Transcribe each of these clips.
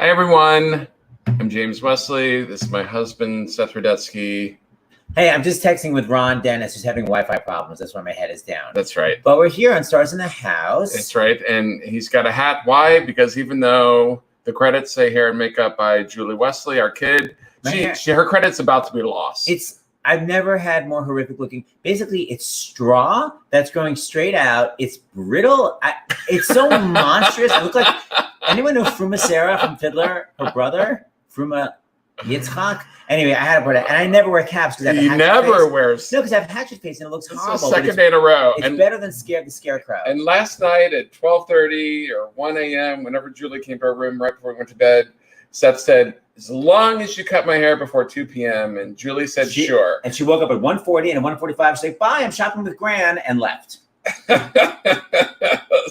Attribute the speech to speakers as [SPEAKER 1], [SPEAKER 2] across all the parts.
[SPEAKER 1] Hi, everyone. I'm James Wesley. This is my husband, Seth Rudetsky.
[SPEAKER 2] Hey, I'm just texting with Ron Dennis, who's having Wi-Fi problems. That's why my head is down.
[SPEAKER 1] That's right.
[SPEAKER 2] But we're here on Stars in the House.
[SPEAKER 1] That's right. And he's got a hat. Why? Because even though the credits say hair and makeup by Julie Wesley, our kid, her credit's about to be lost.
[SPEAKER 2] I've never had more horrific looking. Basically, it's straw that's growing straight out. It's brittle. It's so monstrous. I look like anyone know Fruma Sarah from Fiddler, her brother, Fruma Yitzchak. Anyway, I had to put it, and I never wear caps because I have a hatchet face. No, because I have a hatchet face and it looks horrible.
[SPEAKER 1] It's the second day in a row.
[SPEAKER 2] It's better than the scarecrow.
[SPEAKER 1] And last night at 12:30 or 1 a.m., whenever Julie came to our room right before we went to bed, Seth said, as long as you cut my hair before 2 p.m. And Julie said, sure. And
[SPEAKER 2] she woke up at 1:40 and at 1:45 she said, bye, I'm shopping with Gran, and left.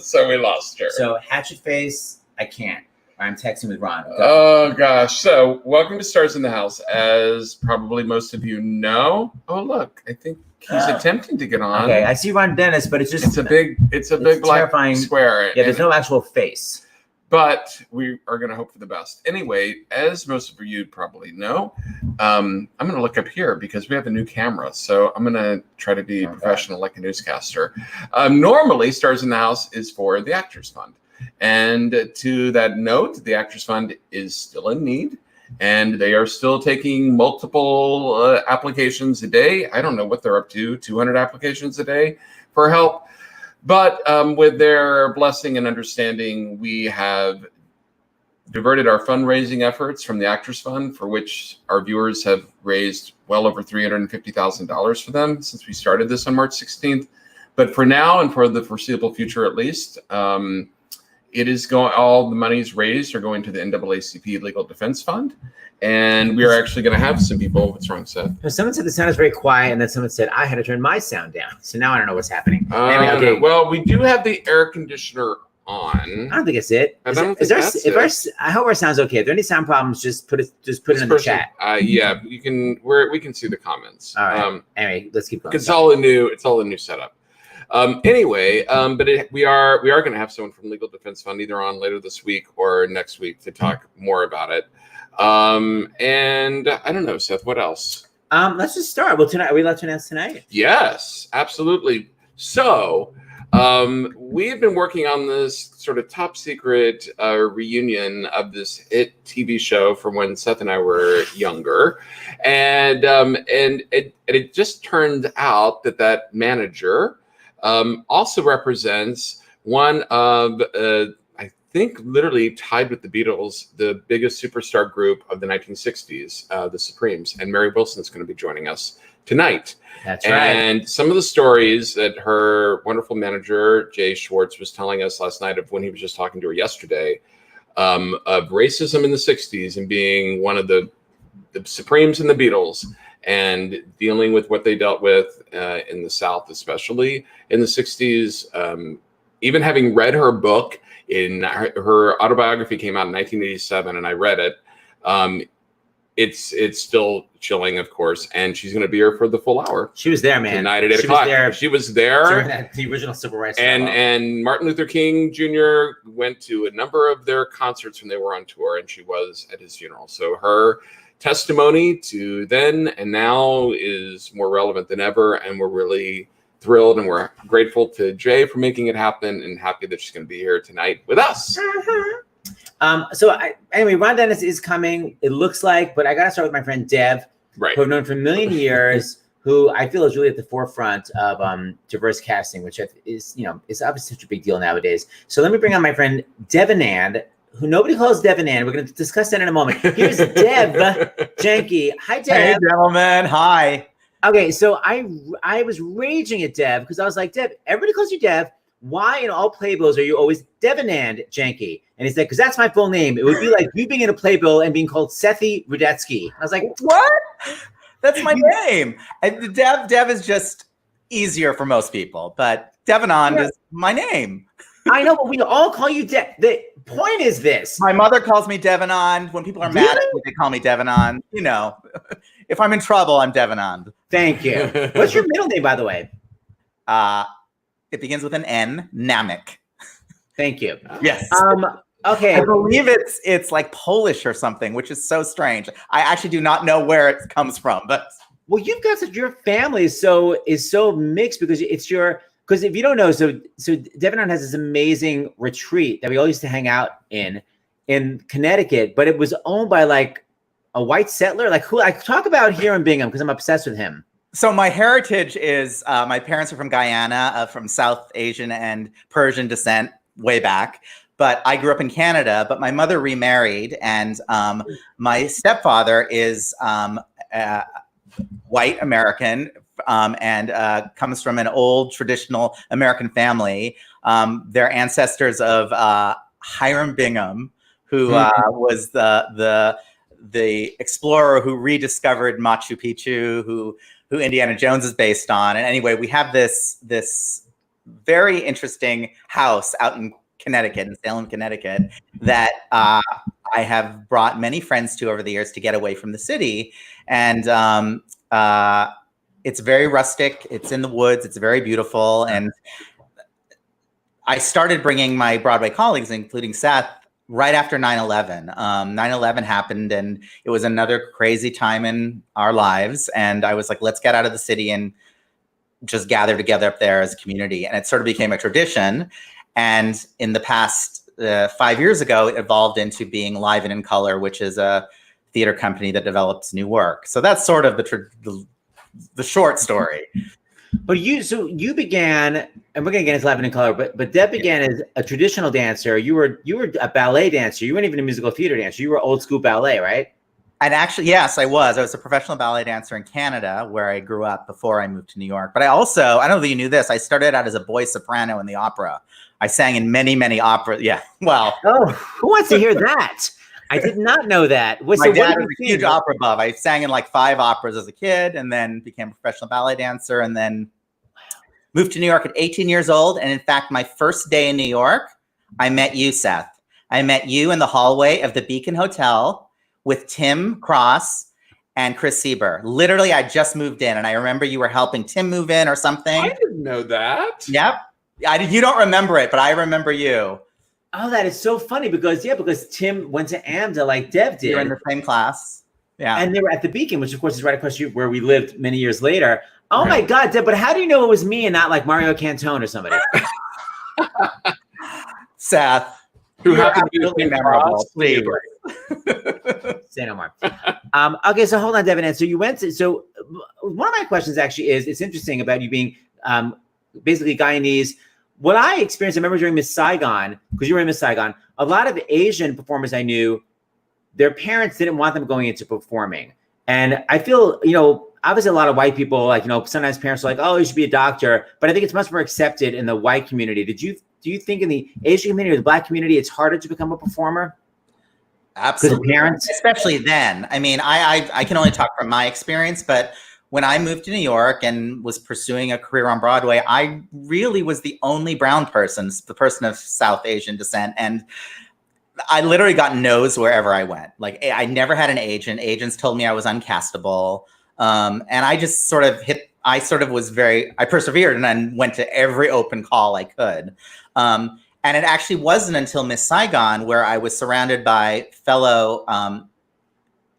[SPEAKER 1] So we lost her.
[SPEAKER 2] So hatchet face, I can't. I'm texting with Ron.
[SPEAKER 1] Oh, gosh. So welcome to Stars in the House. As probably most of you know. Oh, look. I think he's attempting to get on.
[SPEAKER 2] Okay, I see Ron Dennis, but it's just...
[SPEAKER 1] It's a big black square.
[SPEAKER 2] Yeah, there's no actual face.
[SPEAKER 1] But we are going to hope for the best. Anyway, as most of you probably know, I'm going to look up here because we have a new camera. So I'm going to try to be professional like a newscaster. Normally, Stars in the House is for the Actors Fund. And to that note, the Actors Fund is still in need. And they are still taking multiple applications a day. I don't know what they're up to, 200 applications a day for help. But with their blessing and understanding, we have diverted our fundraising efforts from the Actors Fund, for which our viewers have raised well over $350,000 for them since we started this on March 16th. But for now and for the foreseeable future, at least, it is going. All the monies raised are going to the NAACP Legal Defense Fund. And we are actually going to have some people. What's wrong, Seth?
[SPEAKER 2] Someone said the sound is very quiet, and then someone said I had to turn my sound down. So now I don't know what's happening.
[SPEAKER 1] Well, we do have the air conditioner on.
[SPEAKER 2] I don't think it's it. I hope our sound's okay. If there are any sound problems, just put it in the chat.
[SPEAKER 1] Yeah, you can. We can see the comments.
[SPEAKER 2] All right. Anyway, let's keep going.
[SPEAKER 1] It's all a new setup. Anyway, but we are going to have someone from Legal Defense Fund either on later this week or next week to talk more about it. And I don't know, Seth, what else?
[SPEAKER 2] Let's just start. Well, tonight, are we allowed to announce tonight?
[SPEAKER 1] Yes, absolutely. So, we've been working on this sort of top secret reunion of this hit TV show from when Seth and I were younger. And it just turned out that manager also represents one of, I think literally tied with the Beatles, the biggest superstar group of the 1960s, the Supremes. And Mary Wilson's going to be joining us tonight.
[SPEAKER 2] That's right.
[SPEAKER 1] And some of the stories that her wonderful manager, Jay Schwartz, was telling us last night of when he was just talking to her yesterday, of racism in the 60s and being one of the Supremes and the Beatles and dealing with what they dealt with in the South, especially in the 60s. Even having read her book, in her autobiography came out in 1987, and I read it. It's still chilling, of course, and she's going to be here for the full hour.
[SPEAKER 2] She was there, man.
[SPEAKER 1] Tonight at 8 o'clock. She was there.
[SPEAKER 2] During the original Civil Rights.
[SPEAKER 1] And Martin Luther King Jr. went to a number of their concerts when they were on tour, and she was at his funeral. So her testimony to then and now is more relevant than ever, and we're really thrilled and we're grateful to Jay for making it happen and happy that she's going to be here tonight with us.
[SPEAKER 2] Anyway, Ron Dennis is coming, it looks like, but I got to start with my friend Dev, who I've known for a million years, who I feel is really at the forefront of diverse casting, which is obviously such a big deal nowadays. So let me bring on my friend Devanand, who nobody calls Devanand. We're going to discuss that in a moment. Here's Dev Janki. Hi, Dev.
[SPEAKER 3] Hey, gentlemen. Hi.
[SPEAKER 2] Okay, so I was raging at Dev because I was like, Dev, everybody calls you Dev. Why in all playbills are you always Devanand Janki? And he said, because that's my full name. It would be like you being in a playbill and being called Sethi Rudetsky. I was like,
[SPEAKER 3] what? That's my name. Dev is just easier for most people, but Devanand is my name.
[SPEAKER 2] I know, but we all call you Dev. The point is this.
[SPEAKER 3] My mother calls me Devanand. When people are mad at me, they call me Devanand. You know, if I'm in trouble, I'm Devanand.
[SPEAKER 2] Thank you. What's your middle name, by the way?
[SPEAKER 3] It begins with an N, Namek.
[SPEAKER 2] Thank you.
[SPEAKER 3] Yes.
[SPEAKER 2] Okay.
[SPEAKER 3] I believe it's like Polish or something, which is so strange. I actually do not know where it comes from, but
[SPEAKER 2] well, you've got such your family is so mixed because because if you don't know, so Devanand has this amazing retreat that we all used to hang out in Connecticut, but it was owned by like a white settler. Like who I talk about here in Bingham because I'm obsessed with him.
[SPEAKER 3] So my heritage is my parents are from Guyana, from South Asian and Persian descent way back. But I grew up in Canada, but my mother remarried, and my stepfather is white American and comes from an old traditional American family. They're ancestors of Hiram Bingham, who was the explorer who rediscovered Machu Picchu, who Indiana Jones is based on. And anyway, we have this very interesting house out in Connecticut, in Salem, Connecticut, that I have brought many friends to over the years to get away from the city. And it's very rustic. It's in the woods. It's very beautiful. And I started bringing my Broadway colleagues, including Seth, right after 9/11. 9/11 happened, and it was another crazy time in our lives. And I was like, let's get out of the city and just gather together up there as a community. And it sort of became a tradition. And in the past 5 years ago, it evolved into being Live and in Color, which is a theater company that develops new work. So that's sort of the short story.
[SPEAKER 2] But you began, and we're gonna get into Live and in Color, but Deb began as a traditional dancer. You were a ballet dancer. You weren't even a musical theater dancer. You were old school ballet, right?
[SPEAKER 3] And actually, yes, I was. I was a professional ballet dancer in Canada, where I grew up before I moved to New York. But I don't know if you knew this, I started out as a boy soprano in the opera. I sang in many, many operas. Yeah, well.
[SPEAKER 2] Oh, who wants to hear that? I did not know that.
[SPEAKER 3] My dad was a huge opera buff. I sang in like 5 operas as a kid, and then became a professional ballet dancer, and then moved to New York at 18 years old. And in fact, my first day in New York, I met you, Seth. I met you in the hallway of the Beacon Hotel with Tim Cross and Chris Sieber. Literally, I just moved in, and I remember you were helping Tim move in or something.
[SPEAKER 1] I didn't know that.
[SPEAKER 3] Yep. You don't remember it, but I remember you.
[SPEAKER 2] Oh, that is so funny because Tim went to AMDA like Dev did.
[SPEAKER 3] You were in the same class. Yeah.
[SPEAKER 2] And they were at the Beacon, which of course is right across the street where we lived many years later. Oh my God, Deb, but how do you know it was me and not like Mario Cantone or somebody?
[SPEAKER 3] Seth.
[SPEAKER 1] Who happened to be memorable, please.
[SPEAKER 2] Say no more. Okay, so hold on, Devanand. So one of my questions actually is, it's interesting about you being basically Guyanese. What I experienced, I remember during Miss Saigon, because you were in Miss Saigon, a lot of Asian performers I knew, their parents didn't want them going into performing. And I feel, obviously a lot of white people, like, sometimes parents are like, oh, you should be a doctor. But I think it's much more accepted in the white community. Do you think in the Asian community or the Black community, it's harder to become a performer?
[SPEAKER 3] Absolutely.
[SPEAKER 2] Parents,
[SPEAKER 3] especially then. I mean, I can only talk from my experience, but when I moved to New York and was pursuing a career on Broadway, I really was the only brown person, the person of South Asian descent. And I literally got no's wherever I went. Like, I never had an agent. Agents told me I was uncastable. And I just sort of I persevered and then went to every open call I could. And it actually wasn't until Miss Saigon where I was surrounded by fellow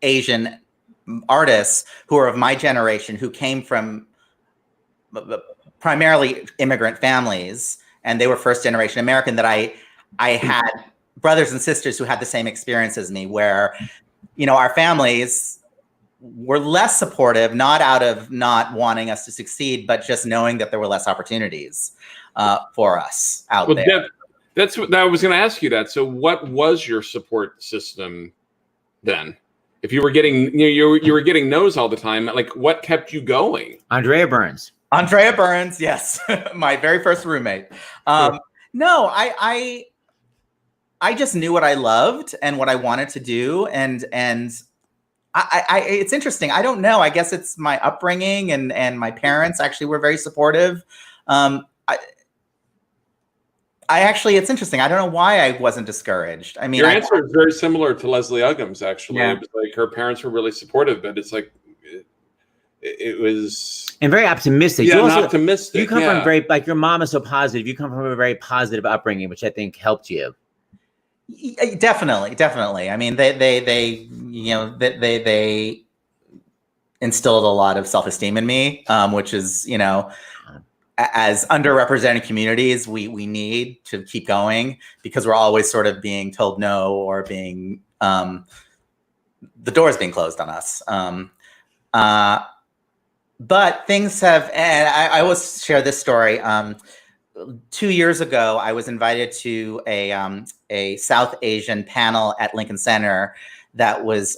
[SPEAKER 3] Asian artists who are of my generation, who came from primarily immigrant families, and they were first generation American, that I had brothers and sisters who had the same experience as me, where, our families were less supportive, not out of not wanting us to succeed, but just knowing that there were less opportunities for us out there.
[SPEAKER 1] Deb, that's what I was going to ask you that. So what was your support system then? If you were getting, you were getting no's all the time, like what kept you going?
[SPEAKER 2] Andrea Burns,
[SPEAKER 3] yes, my very first roommate. No, I just knew what I loved and what I wanted to do, and I it's interesting. I don't know. I guess it's my upbringing, and my parents actually were very supportive. It's interesting. I don't know why I wasn't discouraged. I mean,
[SPEAKER 1] your answer is very similar to Leslie Uggams, actually. Yeah. It was like her parents were really supportive, but it's like it was,
[SPEAKER 2] and very optimistic.
[SPEAKER 1] Yeah, optimistic.
[SPEAKER 2] You come from your mom is so positive. You come from a very positive upbringing, which I think helped you.
[SPEAKER 3] Definitely. I mean, they instilled a lot of self-esteem in me, which is, as underrepresented communities, we need to keep going, because we're always sort of being told no, or being the door's being closed on us. But things have, and I always share this story. 2 years ago, I was invited to a South Asian panel at Lincoln Center that was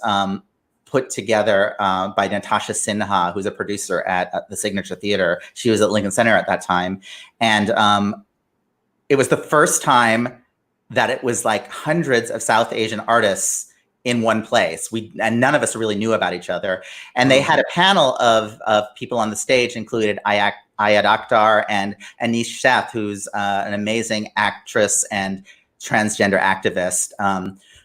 [SPEAKER 3] put together by Natasha Sinha, who's a producer at the Signature Theater. She was at Lincoln Center at that time. And it was the first time that it was like hundreds of South Asian artists in one place. And none of us really knew about each other. And they had a panel of people on the stage, included Ayad Akhtar and Anish Sheth, who's an amazing actress and transgender activist,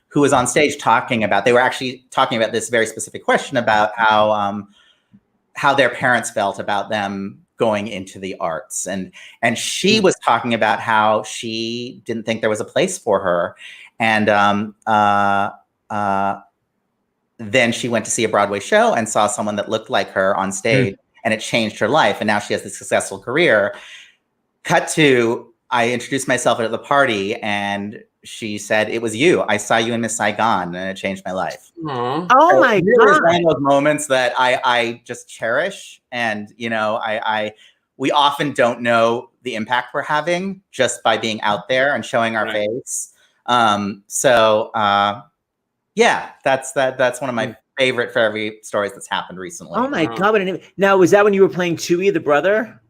[SPEAKER 3] who was on stage they were actually talking about this very specific question about how their parents felt about them going into the arts. And she was talking about how she didn't think there was a place for her. And then she went to see a Broadway show and saw someone that looked like her on stage, and it changed her life. And now she has this successful career. Cut to, I introduced myself at the party, and she said, "It was you. I saw you in Miss Saigon, and it changed my life."
[SPEAKER 2] Aww. Oh my God.
[SPEAKER 3] It was one of those moments that I just cherish. And, we often don't know the impact we're having just by being out there and showing our face. Yeah, that's one of my favorite fairy stories that's happened recently.
[SPEAKER 2] Oh my God. Now, was that when you were playing Tui, the brother?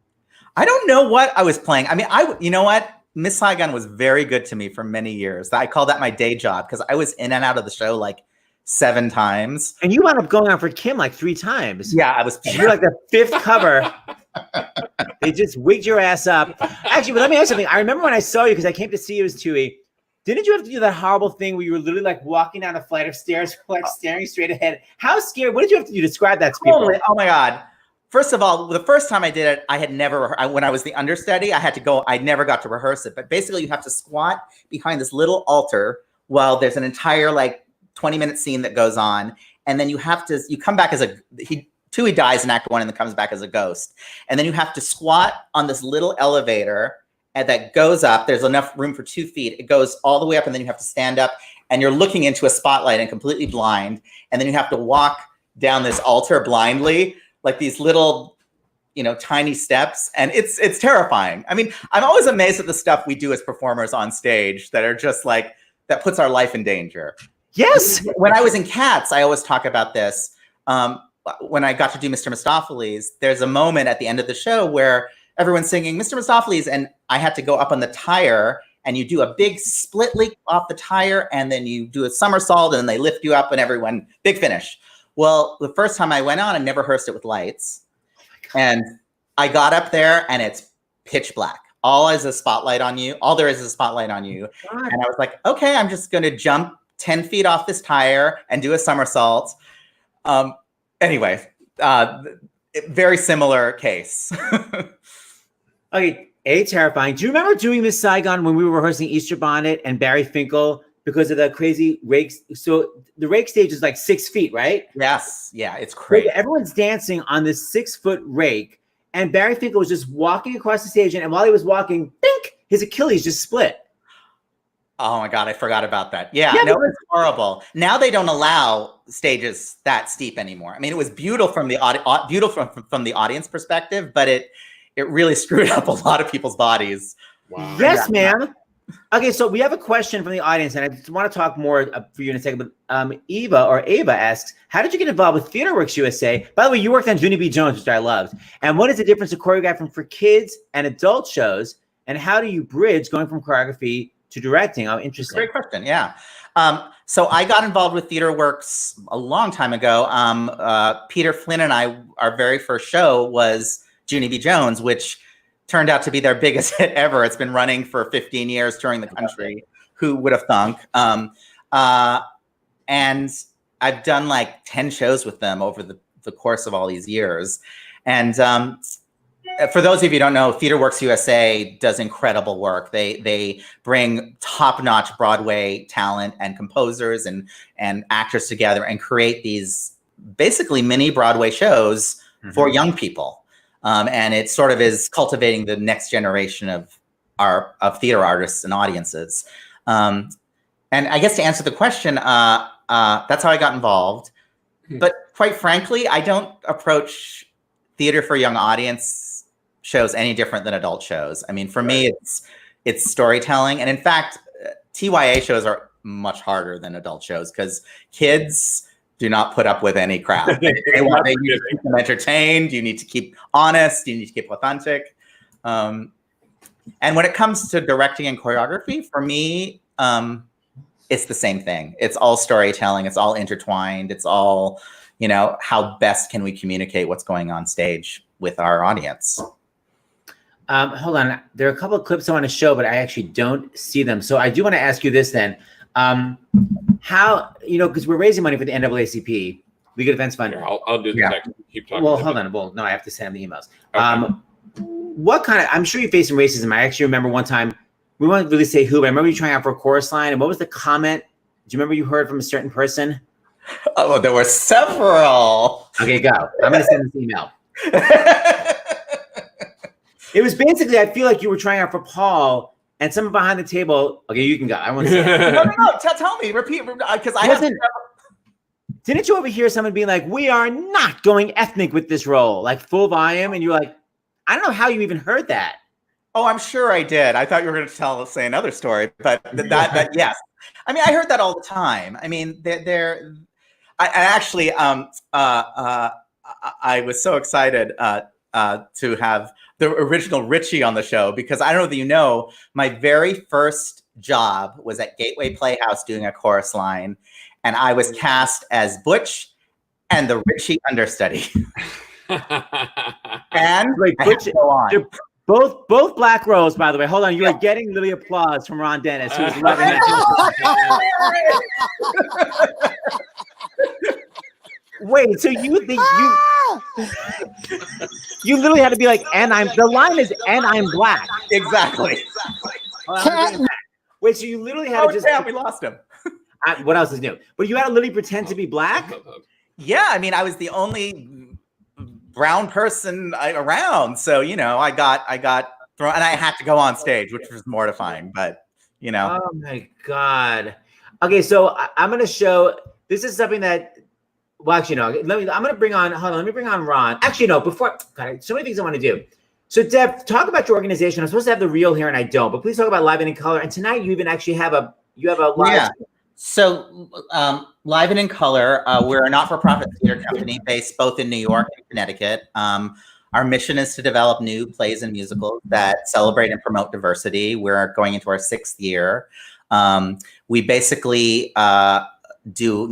[SPEAKER 3] I don't know what I was playing. I mean, you know what? Miss Saigon was very good to me for many years. I call that my day job, because I was in and out of the show like 7 times.
[SPEAKER 2] And you wound up going on for Kim like 3 times.
[SPEAKER 3] Yeah, I was.
[SPEAKER 2] You're like the 5th cover. They just wigged your ass up. Actually, but let me ask you something. I remember when I saw you, because I came to see you as Tui. Didn't you have to do that horrible thing where you were literally like walking down a flight of stairs, like staring straight ahead? How scary? What did you have to do? Describe that to people.
[SPEAKER 3] Oh my God. First of all, the first time I did it, I had never, when I was the understudy, I never got to rehearse it. But basically you have to squat behind this little altar while there's an entire like 20-minute scene that goes on. And then you come back as Tui dies in Act 1 and then comes back as a ghost. And then you have to squat on this little elevator that goes up. There's enough room for 2 feet. It goes all the way up, and then you have to stand up, and you're looking into a spotlight and completely blind. And then you have to walk down this altar blindly, like these little, tiny steps. And it's terrifying. I mean, I'm always amazed at the stuff we do as performers on stage that are just like, that puts our life in danger.
[SPEAKER 2] Yes.
[SPEAKER 3] When I was in Cats, I always talk about this. When I got to do Mr. Mistopheles, there's a moment at the end of the show where everyone's singing Mr. Mistopheles, and I had to go up on the tire, and you do a big split leap off the tire, and then you do a somersault, and then they lift you up, and everyone, big finish. Well, the first time I went on, I never rehearsed it with lights. And I got up there, and it's pitch black. All is a spotlight on you. All there is a spotlight on you. God. And I was like, okay, I'm just going to jump 10 feet off this tire and do a somersault. Anyway, very similar case.
[SPEAKER 2] Okay, terrifying. Do you remember doing Miss Saigon when we were rehearsing Easter Bonnet and Barry Finkel because of the crazy rakes? So the rake stage is like 6 feet, right?
[SPEAKER 3] Yes. Yeah, it's crazy.
[SPEAKER 2] Everyone's dancing on this 6-foot rake, and Barry Finkel was just walking across the stage, and while he was walking, bink, his Achilles just split.
[SPEAKER 3] Oh my God, I forgot about that. Yeah, no, it's horrible. Now they don't allow stages that steep anymore. I mean, it was beautiful from the audience perspective, but it really screwed up a lot of people's bodies.
[SPEAKER 2] Wow. Yes, ma'am. Okay, so we have a question from the audience, and I just want to talk more for you in a second. But Ava asks, how did you get involved with TheaterWorks USA? By the way, you worked on Junie B. Jones, which I loved. And what is the difference of choreographing for kids and adult shows? And how do you bridge going from choreography to directing? Oh, interesting.
[SPEAKER 3] Great question. Yeah. So I got involved with TheaterWorks a long time ago. Peter Flynn and I, our very first show was Junie B. Jones, which turned out to be their biggest hit ever. It's been running for 15 years touring the country. Who would have thunk? And I've done like 10 shows with them over the course of all these years. And for those of you who don't know, TheaterWorks USA does incredible work. They bring top-notch Broadway talent and composers and actors together and create these basically mini Broadway shows for young people. And it sort of is cultivating the next generation of theater artists and audiences. And I guess to answer the question, that's how I got involved. But quite frankly, I don't approach theater for young audience shows any different than adult shows. I mean, for me, it's storytelling. And in fact, TYA shows are much harder than adult shows because kids do not put up with any crap. They need to keep them entertained. You need to keep honest. You need to keep authentic. And when it comes to directing and choreography, for me, it's the same thing. It's all storytelling. It's all intertwined. It's all, how best can we communicate what's going on stage with our audience?
[SPEAKER 2] Hold on. There are a couple of clips I want to show, but I actually don't see them. So I do want to ask you this then. How, because we're raising money for the NAACP, League of Defense Fund.
[SPEAKER 1] Here, I'll do the text. Keep talking.
[SPEAKER 2] Well, hold on. Well, no, I have to send the emails. Okay. What kind of, I'm sure you faced some racism. I actually remember one time, we won't really say who, but I remember you trying out for a chorus line. And what was the comment? Do you remember you heard from a certain person?
[SPEAKER 3] Oh, there were several.
[SPEAKER 2] Okay, go. I'm going to send this email. It was basically, I feel like you were trying out for Paul and someone behind the table. Okay, you can go. I want to say it.
[SPEAKER 3] No. Tell me. Repeat. Because I haven't.
[SPEAKER 2] Didn't you overhear someone being like, we are not going ethnic with this role, like full volume? And you're like, I don't know how you even heard that.
[SPEAKER 3] Oh, I'm sure I did. I thought you were going to say another story, but that yes. I mean, I heard that all the time. I mean, I was so excited to have the original Richie on the show because I don't know that you know, my very first job was at Gateway Playhouse doing a chorus line, and I was cast as Butch and the Richie understudy. And
[SPEAKER 2] wait, Butch, go on. Both black roles, by the way. Hold on, you are getting little applause from Ron Dennis, who was loving that. Wait, so you think you literally had to be like, the line is, and I'm black.
[SPEAKER 3] Exactly.
[SPEAKER 2] Wait, so you literally had to just.
[SPEAKER 3] We lost him.
[SPEAKER 2] What else is new? But you had to literally pretend to be black?
[SPEAKER 3] Yeah, I mean, I was the only brown person around, so I got thrown, and I had to go on stage, which was mortifying. But
[SPEAKER 2] Oh my god. Okay, so I'm gonna show. This is something that. Well, actually, no. I'm gonna bring on. Hold on. Let me bring on Ron. Actually, no. Before, God, so many things I want to do. So, Deb, talk about your organization. I'm supposed to have the reel here, and I don't. But please talk about Live and in Color. And tonight, you even actually have a live.
[SPEAKER 3] Yeah. So, Live and in Color, we're a not-for-profit theater company based both in New York and Connecticut. Our mission is to develop new plays and musicals that celebrate and promote diversity. We're going into our 6th year. We basically do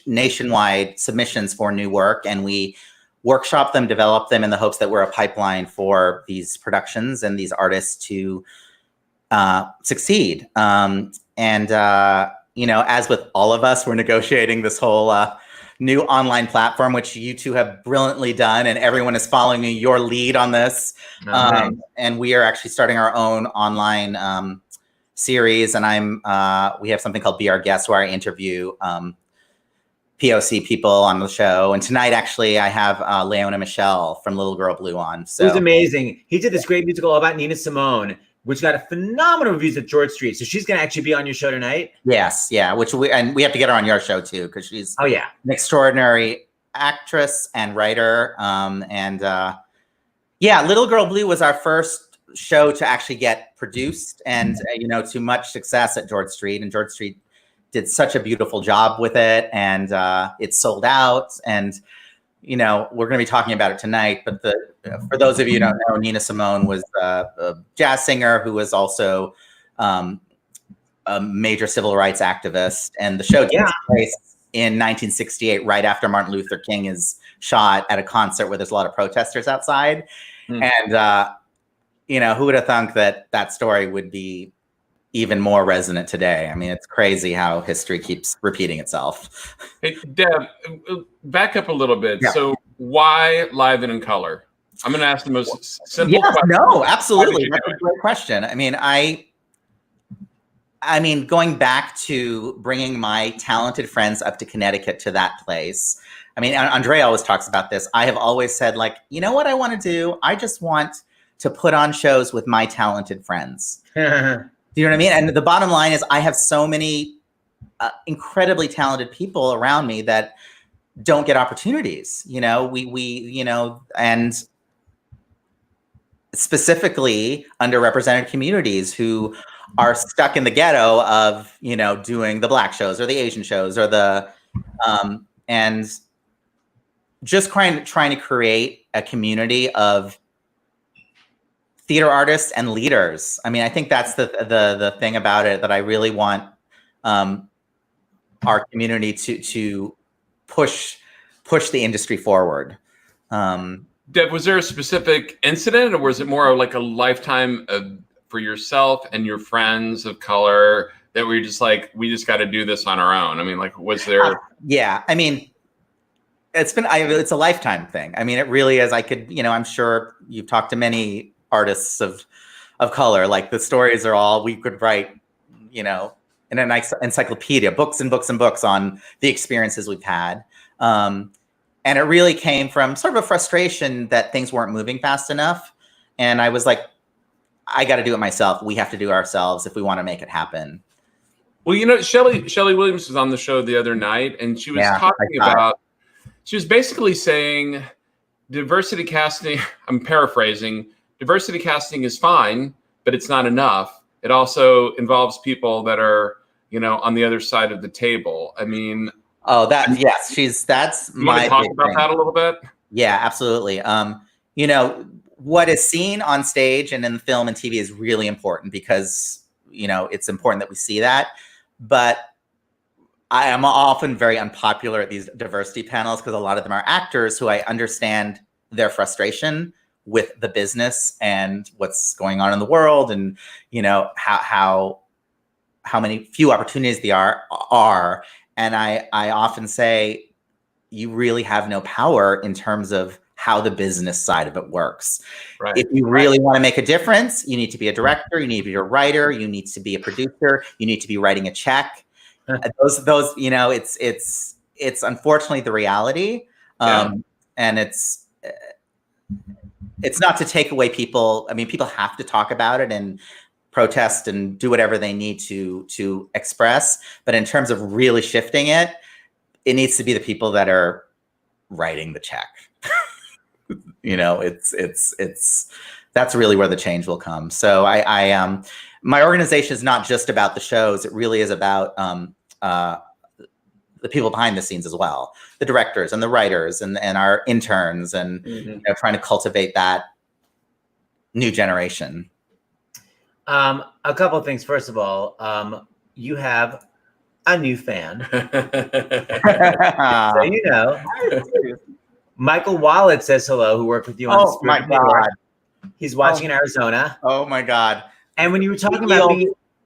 [SPEAKER 3] nationwide submissions for new work, and we workshop them, develop them in the hopes that we're a pipeline for these productions and these artists to succeed. As with all of us, we're negotiating this whole new online platform, which you two have brilliantly done, and everyone is following your lead on this. And we are actually starting our own online series, and we have something called Be Our Guest, where I interview POC people on the show. And tonight, actually, I have Leona Michelle from Little Girl Blue on. So
[SPEAKER 2] it was amazing. He did this great musical about Nina Simone, which got a phenomenal reviews at George Street. So she's going to actually be on your show tonight.
[SPEAKER 3] Yes, yeah. We have to get her on your show too, because she's
[SPEAKER 2] an
[SPEAKER 3] extraordinary actress and writer. Little Girl Blue was our first show to actually get produced, and to much success at George Street. And George Street did such a beautiful job with it, and it sold out. And we're going to be talking about it tonight. But for those of you who don't know, Nina Simone was a jazz singer who was also a major civil rights activist. And the show takes place in 1968, right after Martin Luther King is shot at a concert where there's a lot of protesters outside. And who would have thunk that story would be even more resonant today? I mean, it's crazy how history keeps repeating itself.
[SPEAKER 1] Hey, Deb, back up a little bit. Yeah. So why Live and in Color? I'm going to ask the most simple
[SPEAKER 3] yes,
[SPEAKER 1] question.
[SPEAKER 3] No, absolutely. That's a great question. I mean, going back to bringing my talented friends up to Connecticut to that place. I mean, Andrea always talks about this. I have always said, like, you know what I want to do? I just want to put on shows with my talented friends. Do you know what I mean? And the bottom line is I have so many incredibly talented people around me that don't get opportunities, you know, and specifically underrepresented communities who are stuck in the ghetto of, you know, doing the Black shows or the Asian shows or the, and just trying to create a community of theater artists and leaders. I mean, I think that's the thing about it that I really want our community to push the industry forward.
[SPEAKER 1] Deb, was there a specific incident, or was it more like a lifetime for yourself and your friends of color that we just like, we just got to do this on our own? I mean, like, was there?
[SPEAKER 3] Yeah, I mean, it's a lifetime thing. I mean, it really is. I could, you know, I'm sure you've talked to many artists of color. Like the stories are all we could write, you know, in a nice encyclopedia, books and books and books on the experiences we've had. And it really came from sort of a frustration that things weren't moving fast enough. And I was like, I got to do it myself. We have to do it ourselves if we want to make it happen.
[SPEAKER 1] Well, you know, Shelley Williams was on the show the other night, and she was talking about, she was basically saying diversity casting, I'm paraphrasing, diversity casting is fine, but it's not enough. It also involves people that are, you know, on the other side of the table. I mean, that's my talk about that a little bit.
[SPEAKER 3] Yeah, absolutely. You know, what is seen on stage and in film and TV is really important because, you know, it's important that we see that. But I am often very unpopular at these diversity panels because a lot of them are actors who I understand their frustration with the business and what's going on in the world, and, you know, how many few opportunities there are. And I often say, you really have no power in terms of how the business side of it works. Right. If you really want to make a difference, you need to be a director, you need to be a writer, you need to be a producer, you need to be writing a check. Those, you know, it's unfortunately the reality. And it's not to take away people. I mean, people have to talk about it and protest and do whatever they need to express. But in terms of really shifting it, it needs to be the people that are writing the check. You know, it's that's really where the change will come. So my organization is not just about the shows. It really is about the people behind the scenes as well, the directors and the writers and our interns, and you know, trying to cultivate that new generation.
[SPEAKER 2] A couple of things. First of all, you have a new fan. So, you know, Michael Wallet says hello, who worked with you on
[SPEAKER 3] my God.
[SPEAKER 2] He's watching in Arizona.
[SPEAKER 3] Oh my God.
[SPEAKER 2] And when you were talking about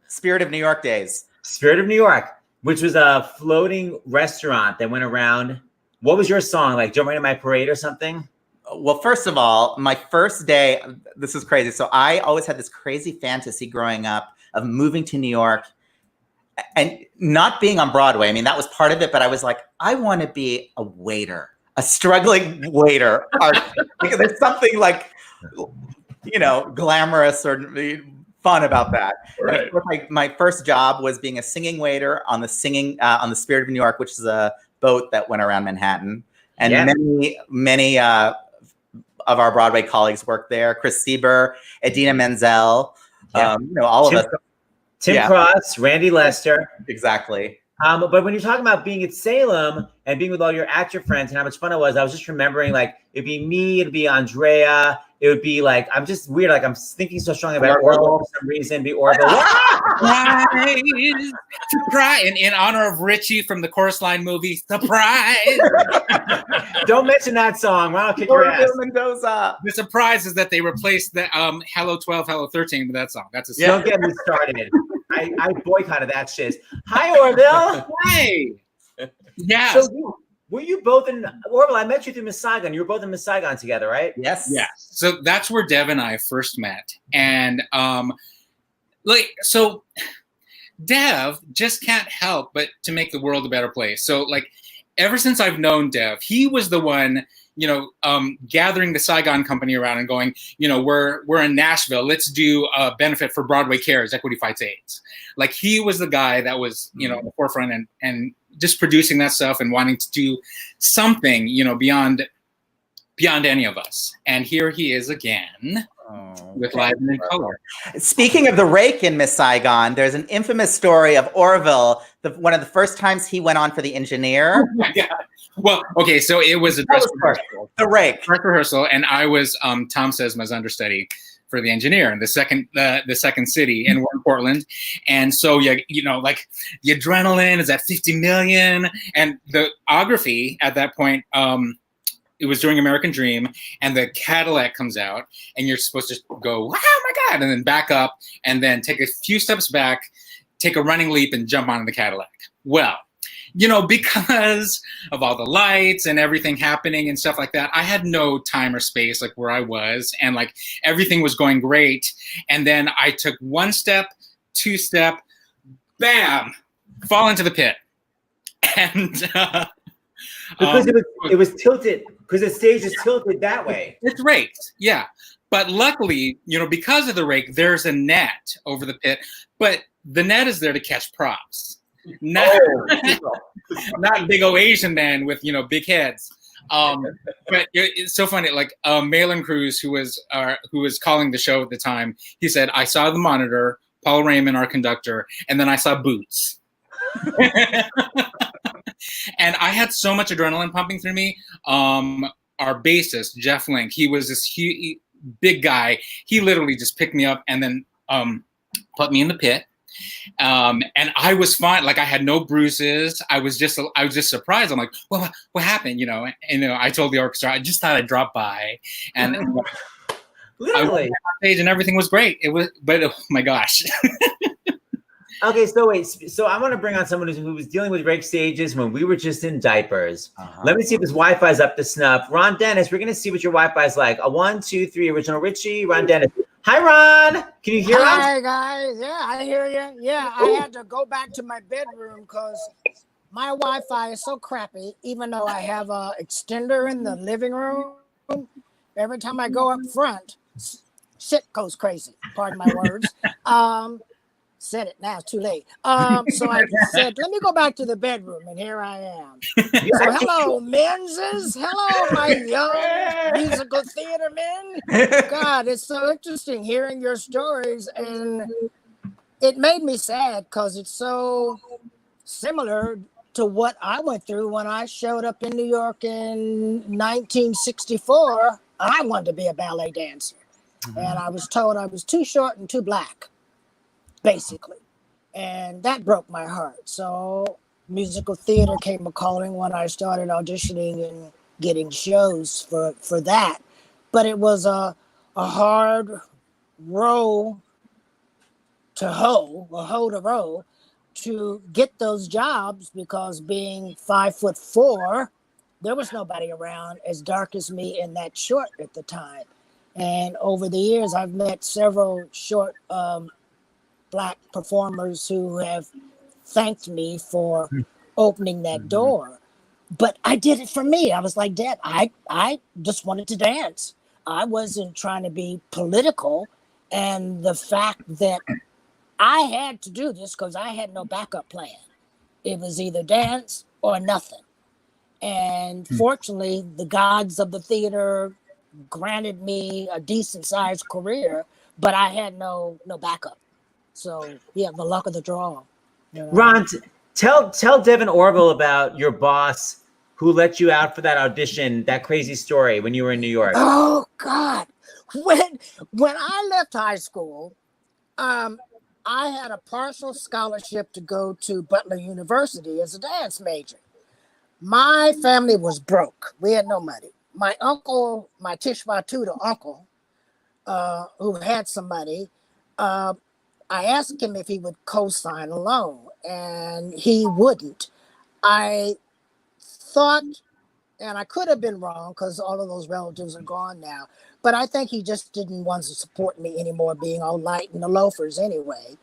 [SPEAKER 3] Spirit of New York days.
[SPEAKER 2] Spirit of New York, which was a floating restaurant that went around. What was your song? Like Jump Right in My Parade or something?
[SPEAKER 3] Well, first of all, my first day, this is crazy. So I always had this crazy fantasy growing up of moving to New York and not being on Broadway. I mean, that was part of it, but I was like, I want to be a waiter, a struggling waiter. Because there's something like, you know, glamorous or fun about that. Right. My first job was being a singing waiter on the Spirit of New York, which is a boat that went around Manhattan. And many of our Broadway colleagues worked there. Chris Sieber, Idina Menzel, you know, all of us.
[SPEAKER 2] Tim Cross, Randy Lester.
[SPEAKER 3] Exactly.
[SPEAKER 2] But when you're talking about being at Salem and being with all your actor friends and how much fun it was, I was just remembering, like, it'd be me, it'd be Andrea, it would be like, I'm just weird. Like, I'm thinking so strongly about Orville for some reason. Be Orville.
[SPEAKER 4] Surprise! In honor of Richie from the Chorus Line movie, surprise!
[SPEAKER 2] Don't mention that song. I'll kick your ass.
[SPEAKER 3] Mendoza.
[SPEAKER 4] The surprise is that they replaced the Hello 12, Hello 13 with that song. That's a song.
[SPEAKER 2] Don't get me started. I boycotted that shit. Hi, Orville.
[SPEAKER 4] Hey. Yeah.
[SPEAKER 2] So Were you both in Orville? I met you through Miss Saigon. You were both in Miss Saigon together, right?
[SPEAKER 3] Yes.
[SPEAKER 4] Yeah. So that's where Dev and I first met. And so Dev just can't help but to make the world a better place. So like ever since I've known Dev, he was the one, gathering the Saigon company around and going, we're in Nashville. Let's do a benefit for Broadway Cares, Equity Fights AIDS. Like he was the guy that was, in the forefront and just producing that stuff and wanting to do something, beyond any of us. And here he is again with Live and in Color.
[SPEAKER 3] Speaking of the rake in Miss Saigon, there's an infamous story of Orville, one of the first times he went on for the engineer.
[SPEAKER 4] Oh my God. Well, okay, so it was a dress rehearsal.
[SPEAKER 3] The rake.
[SPEAKER 4] Dress rehearsal, and I was Tom Sesma's understudy for the engineer in the second city, and we're in Portland. And so like the adrenaline is at 50 million, and the ography at that point, it was during American Dream, and the Cadillac comes out, and you're supposed to go, oh my God, and then back up, and then take a few steps back, take a running leap, and jump onto the Cadillac. Well, because of all the lights and everything happening and stuff like that, I had no time or space like where I was, and like everything was going great. And then I took one step, two step, bam, fall into the pit. And
[SPEAKER 2] because it was tilted, because the stage is tilted that way.
[SPEAKER 4] It's raked, yeah. But luckily, because of the rake, there's a net over the pit, but the net is there to catch props. Not big old Asian man with big heads. But it's so funny. Like Malin Cruz, who was calling the show at the time, he said, "I saw the monitor, Paul Raymond, our conductor, and then I saw boots." And I had so much adrenaline pumping through me. Our bassist, Jeff Link, he was this huge, big guy. He literally just picked me up and then put me in the pit. And I was fine. Like I had no bruises. I was just surprised. I'm like, well, what happened? And I told the orchestra, I just thought I'd drop by, and
[SPEAKER 2] literally
[SPEAKER 4] I went on stage and everything was great. But oh my gosh.
[SPEAKER 2] Okay, so wait. So I want to bring on someone who was dealing with rake stages when we were just in diapers. Let me see if his Wi-Fi is up to snuff. Ron Dennis, we're going to see what your Wi-Fi is like. A 1, 2, 3, original Richie. Ron Dennis. Hi, Ron. Can you hear us?
[SPEAKER 5] Hi, guys. Yeah, I hear you. Yeah, I had to go back to my bedroom because my Wi-Fi is so crappy. Even though I have a extender in the living room, every time I go up front, shit goes crazy. Pardon my words. Said it now, it's too late. So I said, let me go back to the bedroom, and here I am. So hello, menses. Hello, my young musical theater men. God, it's so interesting hearing your stories, and it made me sad because it's so similar to what I went through when I showed up in New York in 1964. I wanted to be a ballet dancer, and I was told I was too short and too black, basically. And that broke my heart. So musical theater came a calling when I started auditioning and getting shows for that. But it was a hard row to hoe to get those jobs, because being 5'4", there was nobody around as dark as me and that short at the time. And over the years, I've met several short Black performers who have thanked me for opening that door. But I did it for me. I was like, Dad, I just wanted to dance. I wasn't trying to be political. And the fact that I had to do this because I had no backup plan. It was either dance or nothing. And fortunately, the gods of the theater granted me a decent sized career, but I had no backup. So yeah, the luck of the draw.
[SPEAKER 2] Ron, tell Devin Orville about your boss who let you out for that audition, that crazy story when you were in New York.
[SPEAKER 5] Oh God. When I left high school, I had a partial scholarship to go to Butler University as a dance major. My family was broke. We had no money. My uncle, my Tishwa Tuda uncle, who had some money, I asked him if he would co-sign a loan, and he wouldn't. I thought, and I could have been wrong because all of those relatives are gone now, but I think he just didn't want to support me anymore, being all light in the loafers anyway,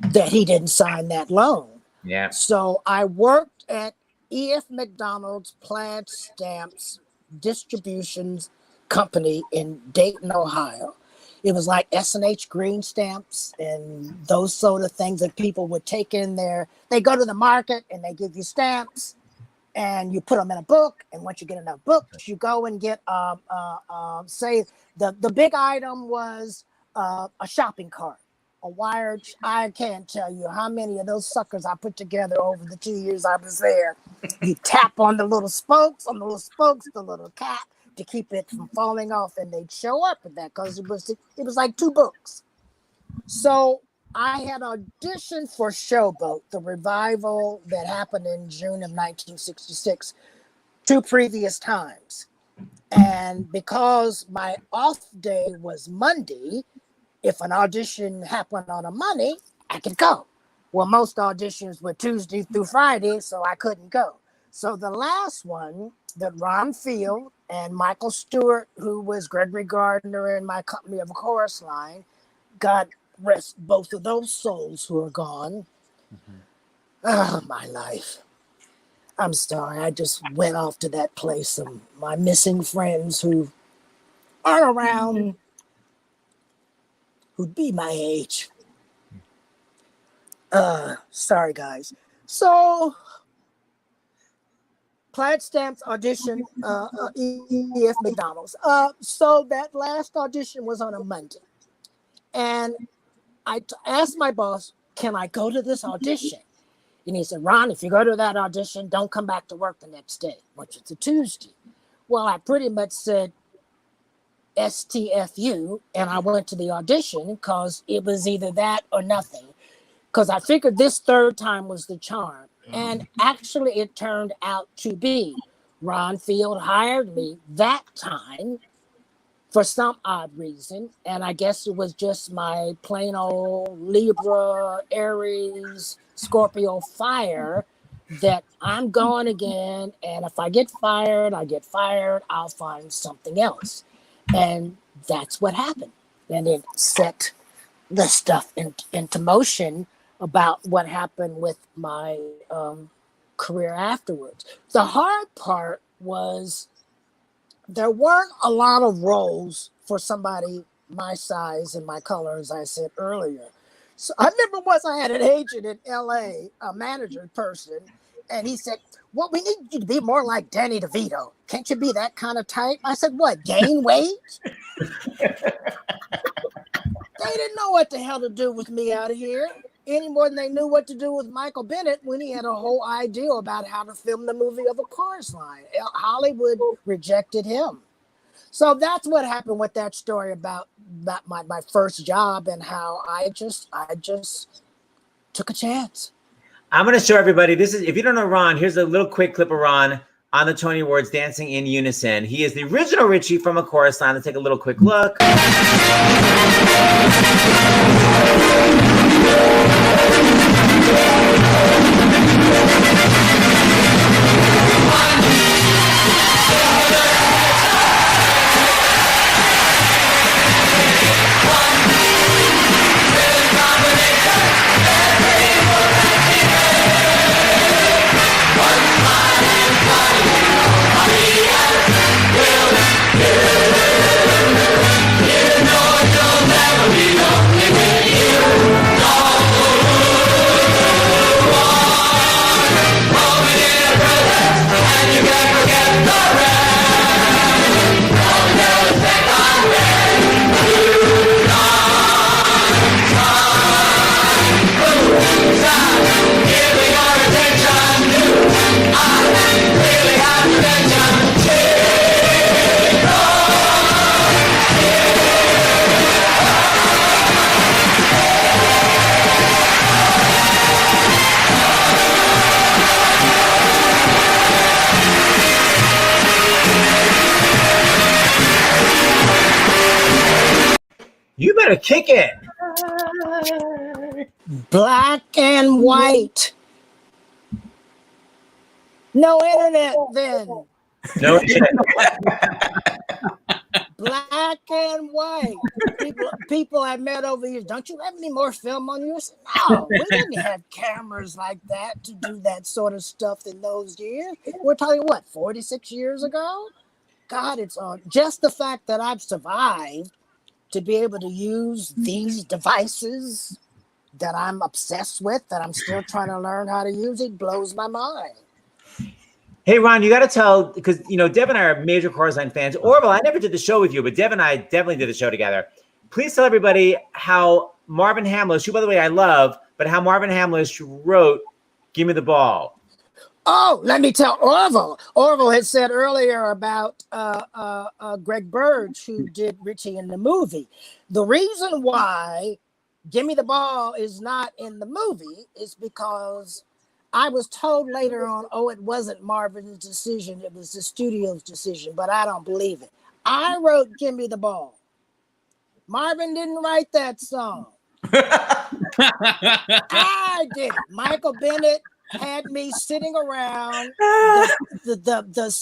[SPEAKER 5] that he didn't sign that loan.
[SPEAKER 2] Yeah.
[SPEAKER 5] So I worked at E.F. McDonald's Plaid Stamps Distributions Company in Dayton, Ohio. It was like S&H green stamps and those sort of things that people would take in there. They go to the market and they give you stamps and you put them in a book. And once you get enough books, you go and get, say, the big item was a shopping cart, a wired. I can't tell you how many of those suckers I put together over the 2 years I was there. You tap on the little spokes, the little cap, to keep it from falling off, and they'd show up with that because it was like 2 books. So I had auditioned for Showboat, the revival that happened in June of 1966, 2 previous times. And because my off day was Monday, if an audition happened on a Monday, I could go. Well, most auditions were Tuesday through Friday, so I couldn't go. So the last one that Ron Field and Michael Stewart, who was Gregory Gardner in my company of a chorus line, God rest both of those souls who are gone. Mm-hmm. Oh, my life. I'm sorry. I just went off to that place of my missing friends who aren't around, who'd be my age. Sorry, guys. So, Plaid Stamps audition, E.F. McDonald's. So that last audition was on a Monday. And I asked my boss, can I go to this audition? And he said, Ron, if you go to that audition, don't come back to work the next day, which is a Tuesday. Well, I pretty much said STFU, and I went to the audition because it was either that or nothing. Because I figured this third time was the charm. And actually, it turned out to be. Ron Field hired me that time for some odd reason. And I guess it was just my plain old Libra, Aries, Scorpio fire that I'm going again. And if I get fired, I get fired. I'll find something else. And that's what happened. And it set the stuff into motion about what happened with my career afterwards. The hard part was there weren't a lot of roles for somebody my size and my color, as I said earlier. So I remember once I had an agent in LA, a manager person, and he said, well, we need you to be more like Danny DeVito. Can't you be that kind of type? I said, what, gain weight? They didn't know what the hell to do with me out of here, any more than they knew what to do with Michael Bennett when he had a whole idea about how to film the movie of a chorus line. Hollywood rejected him. So that's what happened with that story about my first job and how I just took a chance.
[SPEAKER 2] I'm going to show everybody. This is, if you don't know Ron, here's a little quick clip of Ron on the Tony Awards dancing in unison. He is the original Richie from a chorus line. Let's take a little quick look. You better kick it.
[SPEAKER 5] Black and white. No internet then.
[SPEAKER 2] No shit.
[SPEAKER 5] Black and white. People I met over here, don't you have any more film on yours? No, we didn't have cameras like that to do that sort of stuff in those years. We're talking, what, 46 years ago? God, it's just the fact that I've survived to be able to use these devices that I'm obsessed with, that I'm still trying to learn how to use, it blows my mind.
[SPEAKER 2] Hey, Ron, you got to tell, because, Dev and I are major Chorus Line fans. Orville, I never did the show with you, but Dev and I definitely did the show together. Please tell everybody how Marvin Hamlisch, who, by the way, I love, but how Marvin Hamlisch wrote Give Me the Ball.
[SPEAKER 5] Oh, let me tell Orville. Orville had said earlier about Greg Burge, who did Richie in the movie. The reason why Give Me the Ball is not in the movie is because I was told later on, it wasn't Marvin's decision, it was the studio's decision, but I don't believe it. I wrote Give Me the Ball. Marvin didn't write that song. I did. Michael Bennett had me sitting around the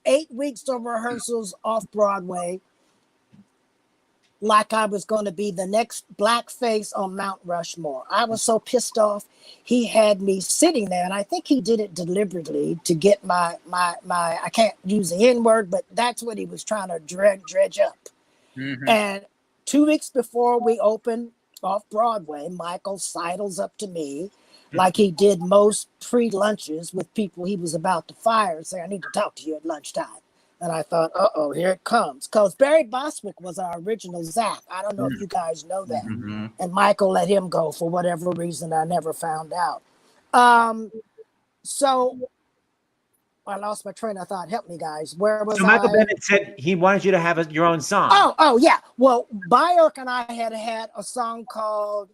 [SPEAKER 5] 6-8 weeks of rehearsals off Broadway like I was going to be the next black face on Mount Rushmore. I was so pissed off. He had me sitting there, and I think he did it deliberately to get my I can't use the N-word, but that's what he was trying to dredge up. Mm-hmm. And 2 weeks before we opened off Broadway, Michael sidles up to me like he did most pre-lunches with people he was about to fire and say, I need to talk to you at lunchtime. And I thought, here it comes. Because Barry Bostwick was our original Zach. I don't know if you guys know that. Mm-hmm. And Michael let him go for whatever reason I never found out. So I lost my train of thought. Help me, guys. Where was
[SPEAKER 2] Michael Bennett said he wanted you to have your own song.
[SPEAKER 5] Oh, yeah. Well, Bjork and I had a song called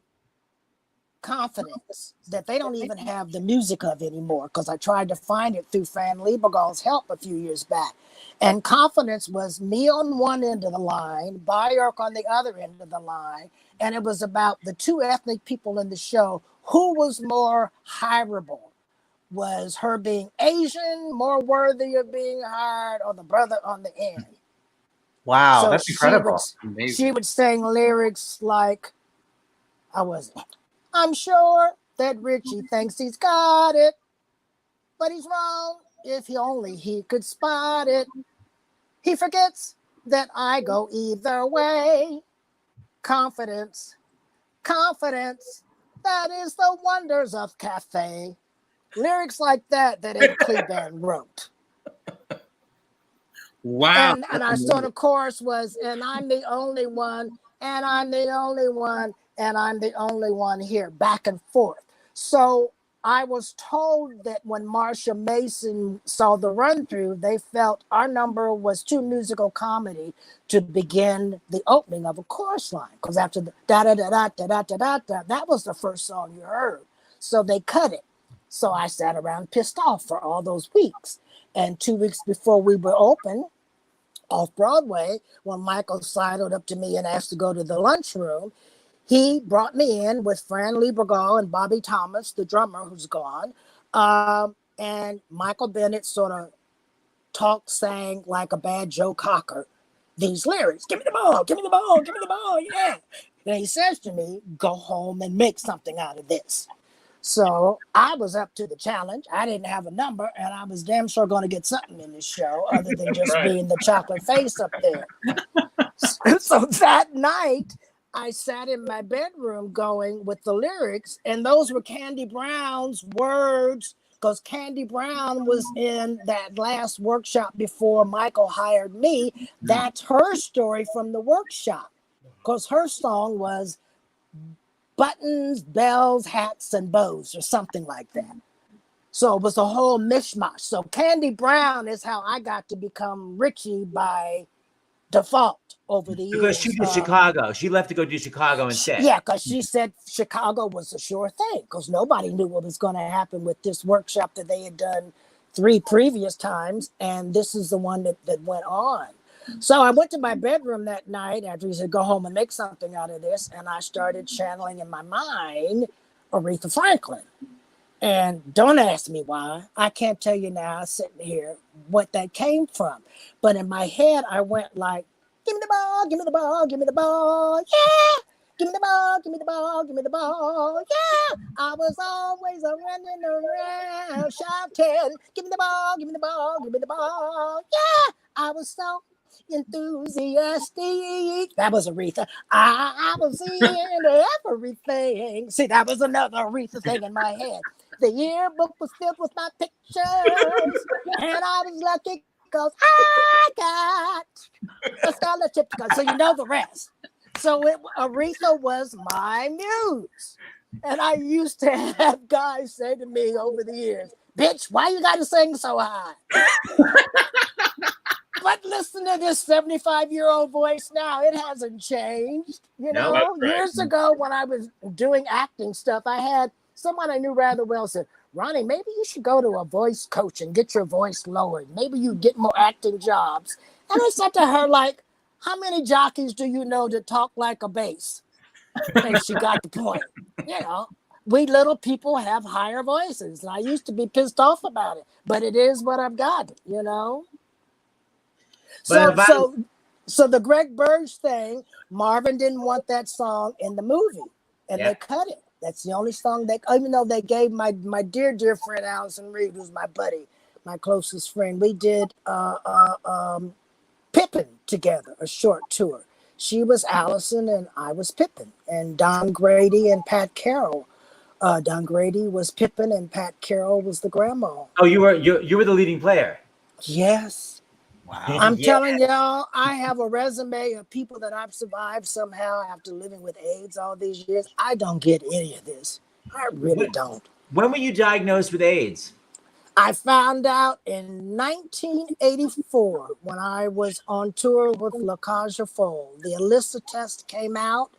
[SPEAKER 5] Confidence that they don't even have the music of anymore because I tried to find it through Fran Liebergall's help a few years back. And Confidence was me on one end of the line, Bjork on the other end of the line. And it was about the two ethnic people in the show. Who was more hireable? Was her being Asian more worthy of being hired, or the brother on the end?
[SPEAKER 3] Wow,
[SPEAKER 5] so
[SPEAKER 3] that's incredible.
[SPEAKER 5] She would sing lyrics like, I'm sure that Richie thinks he's got it, but he's wrong if he could spot it. He forgets that I go either way. Confidence, that is the wonders of cafe. Lyrics like that Ed Cleveland wrote.
[SPEAKER 4] Wow.
[SPEAKER 5] And our sort of chorus was, and I'm the only one, and I'm the only one, and I'm the only one here, back and forth. So I was told that when Marsha Mason saw the run through, they felt our number was too musical comedy to begin the opening of a chorus line. Because after the da-da-da-da-da-da-da-da, that was the first song you heard. So they cut it. So I sat around pissed off for all those weeks. And 2 weeks before we were open off Broadway, when Michael sidled up to me and asked to go to the lunchroom, he brought me in with Fran Liebergall and Bobby Thomas, the drummer who's gone. And Michael Bennett sort of sang like a bad Joe Cocker, these lyrics, give me the ball, give me the ball, give me the ball, yeah. And he says to me, go home and make something out of this. So I was up to the challenge. I didn't have a number, and I was damn sure going to get something in this show other than just being the chocolate face up there. So that night, I sat in my bedroom going with the lyrics, and those were Candy Brown's words, because Candy Brown was in that last workshop before Michael hired me. That's her story from the workshop, because her song was buttons, bells, hats, and bows, or something like that. So it was a whole mishmash. So Candy Brown is how I got to become Richie by default over the years.
[SPEAKER 2] Because she did Chicago. She left to go do Chicago instead.
[SPEAKER 5] Yeah, because she said Chicago was a sure thing, because nobody knew what was going to happen with this workshop that they had done 3 previous times, and this is the one that went on. So I went to my bedroom that night after he said, go home and make something out of this. And I started channeling in my mind Aretha Franklin. And don't ask me why. I can't tell you now, sitting here, what that came from. But in my head, I went like, give me the ball, give me the ball, give me the ball, yeah. Give me the ball, give me the ball, give me the ball, yeah. I was always running around shouting, give me the ball, give me the ball, give me the ball, yeah. I was so enthusiastic. That was Aretha. I was in everything. See, that was another Aretha thing in my head. The yearbook was filled with my pictures, and I was lucky because I got a scholarship. So you know the rest. So Aretha was my muse. And I used to have guys say to me over the years, bitch, why you got to sing so high? But listen to this 75-year-old voice now. It hasn't changed. You know, years ago when I was doing acting stuff, I had someone I knew rather well said, Ronnie, maybe you should go to a voice coach and get your voice lowered. Maybe you get more acting jobs. And I said to her, like, how many jockeys do you know that talk like a bass? And she got the point. You know, we little people have higher voices. And I used to be pissed off about it, but it is what I've got, you know? So the Greg Burge thing, Marvin didn't want that song in the movie, and they cut it. That's the only song even though they gave my dear friend Allison Reed, who's my buddy, my closest friend, we did Pippin together, a short tour. She was Allison and I was Pippin, and Don Grady and Pat Carroll. Don Grady was Pippin and Pat Carroll was the grandma.
[SPEAKER 2] Oh, you were the leading player.
[SPEAKER 5] Yes. Wow. I'm telling y'all, I have a resume of people that I've survived somehow after living with AIDS all these years. I don't get any of this. I really don't.
[SPEAKER 2] When were you diagnosed with AIDS?
[SPEAKER 5] I found out in 1984 when I was on tour with La Cage aux Folles. The ELISA test came out.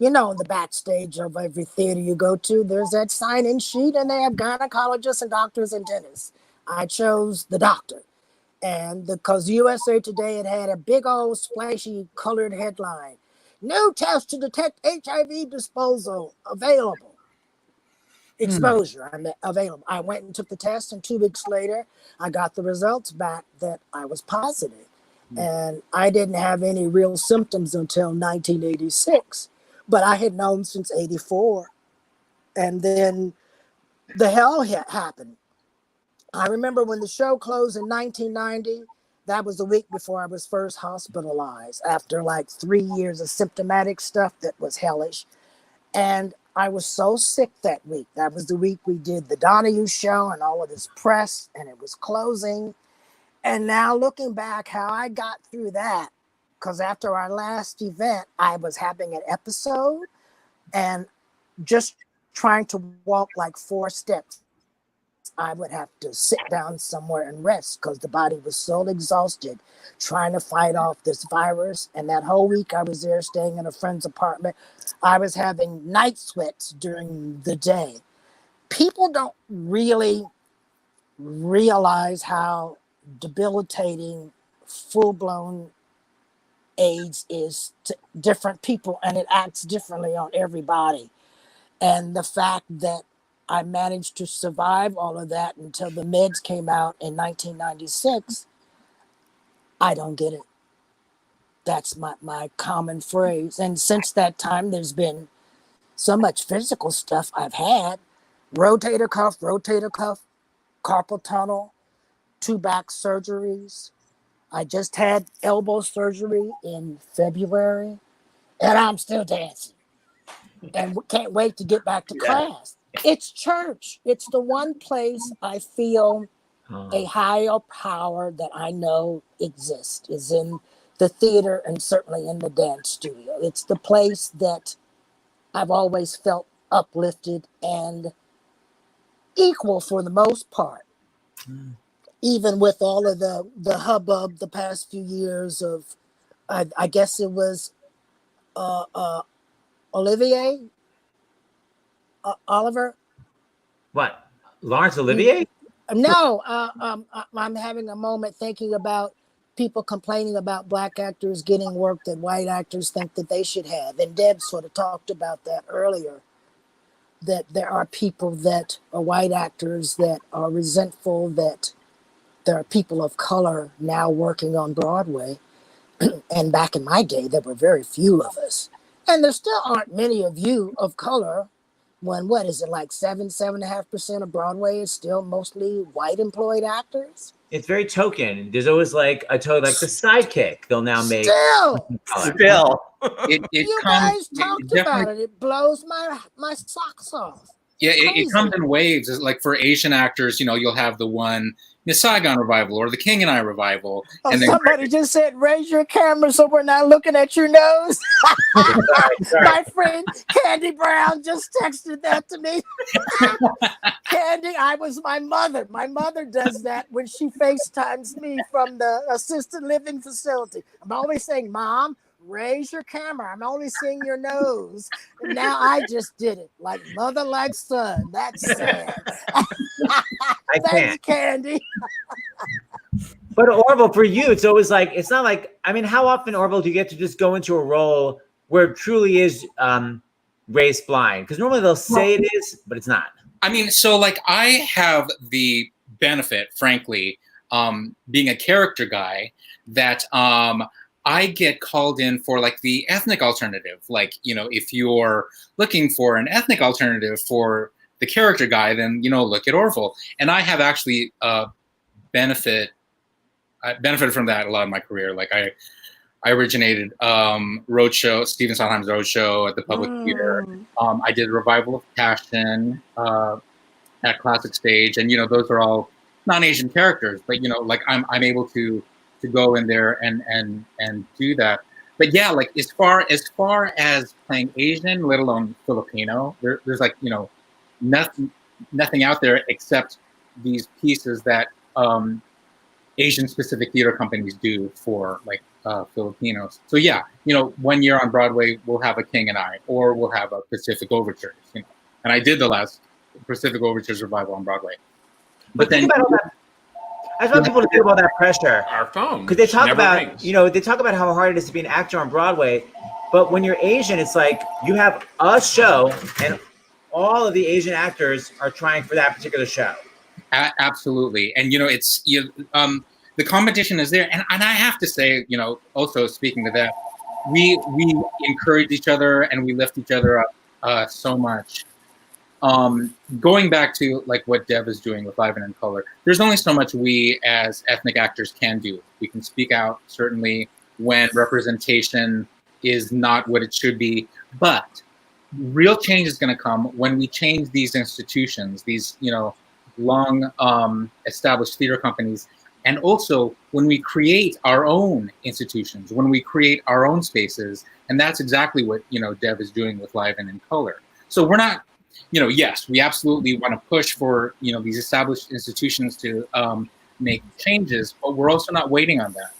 [SPEAKER 5] You know, in the backstage of every theater you go to, there's that sign-in sheet, and they have gynecologists and doctors and dentists. I chose the doctor. And because USA Today had a big old splashy colored headline, new test to detect HIV disposal available. Exposure, available. I went and took the test, and 2 weeks later, I got the results back that I was positive. And I didn't have any real symptoms until 1986, but I had known since 84. And then the hell happened. I remember when the show closed in 1990, that was the week before I was first hospitalized after like 3 years of symptomatic stuff that was hellish. And I was so sick that week. That was the week we did the Donahue show and all of this press, and it was closing. And now looking back how I got through that, because after our last event, I was having an episode and just trying to walk like 4 steps. I would have to sit down somewhere and rest because the body was so exhausted trying to fight off this virus. And that whole week I was there staying in a friend's apartment. I was having night sweats during the day. People don't really realize how debilitating full-blown AIDS is to different people, and it acts differently on everybody. And the fact that I managed to survive all of that until the meds came out in 1996. I don't get it. That's my common phrase. And since that time, there's been so much physical stuff I've had. Rotator cuff, carpal tunnel, 2 back surgeries. I just had elbow surgery in February, and I'm still dancing. And can't wait to get back to class. It's church. It's the one place I feel a higher power that I know exists is in the theater and certainly in the dance studio. It's the place that I've always felt uplifted and equal for the most part. Even with all of the hubbub the past few years of, I guess it was Oliver.
[SPEAKER 2] What? Laurence Olivier?
[SPEAKER 5] No, I'm having a moment thinking about people complaining about black actors getting work that white actors think that they should have. And Deb sort of talked about that earlier. that there are people that are white actors that are resentful that there are people of color now working on Broadway. And back in my day, there were very few of us. And there still aren't many of you of color when, what is it, like 7.5% of Broadway is still mostly white employed actors?
[SPEAKER 2] It's very token. There's always like like the sidekick they'll now make.
[SPEAKER 5] Still.
[SPEAKER 4] It
[SPEAKER 5] You
[SPEAKER 4] comes,
[SPEAKER 5] guys talked
[SPEAKER 4] definitely-
[SPEAKER 5] about it. It blows my socks off.
[SPEAKER 4] Yeah, it
[SPEAKER 5] Crazy.
[SPEAKER 4] comes in waves. It's like for Asian actors, you'll have the one Miss Saigon revival or the King and I revival.
[SPEAKER 5] Oh,
[SPEAKER 4] and then
[SPEAKER 5] somebody just said, raise your camera so we're not looking at your nose.
[SPEAKER 2] Sorry.
[SPEAKER 5] My friend Candy Brown just texted that to me. Candy, I was my mother. My mother does that when she FaceTimes me from the assisted living facility. I'm always saying, Mom, raise your camera. I'm only seeing your nose. And now I just did it. Like mother, like son. That's sad. Thanks,
[SPEAKER 2] can't.
[SPEAKER 5] Candy.
[SPEAKER 2] But Orville, for you, it's always like, it's not like, I mean, how often, Orville, do you get to just go into a role where it truly is race blind? Because normally they'll say it is, but it's not.
[SPEAKER 4] I mean, so like I have the benefit, frankly, being a character guy, that I get called in for like the ethnic alternative. Like, if you're looking for an ethnic alternative for the character guy, then, look at Orville. And I have actually benefited from that a lot in my career. Like I originated Roadshow, Stephen Sondheim's Roadshow at the Public Theater. I did a revival of Passion at Classic Stage. And, those are all non-Asian characters, but, like I'm able to go in there and do that. But yeah, like as far as playing Asian, let alone Filipino, there's like, nothing out there except these pieces that Asian specific theater companies do for like Filipinos. So yeah, 1 year on Broadway, we'll have a King and I, or we'll have a Pacific Overtures, and I did the last Pacific Overtures revival on Broadway. But then
[SPEAKER 2] I just want people to think about that pressure.
[SPEAKER 1] Our phone.
[SPEAKER 2] Because they talk
[SPEAKER 1] never
[SPEAKER 2] about,
[SPEAKER 1] rings.
[SPEAKER 2] they talk about how hard it is to be an actor on Broadway. But when you're Asian, it's like you have a show and all of the Asian actors are trying for that particular show.
[SPEAKER 4] Absolutely. And, it's, the competition is there. And I have to say, also speaking to that, we encourage each other and we lift each other up so much. Going back to like what Dev is doing with Live and in Color, there's only so much we as ethnic actors can do. We can speak out certainly when representation is not what it should be, but real change is going to come when we change these institutions, these, long established theater companies, and also when we create our own institutions, when we create our own spaces, and that's exactly what, Dev is doing with Live and in Color. So we're not, yes, we absolutely want to push for, these established institutions to make changes, but we're also not waiting on that.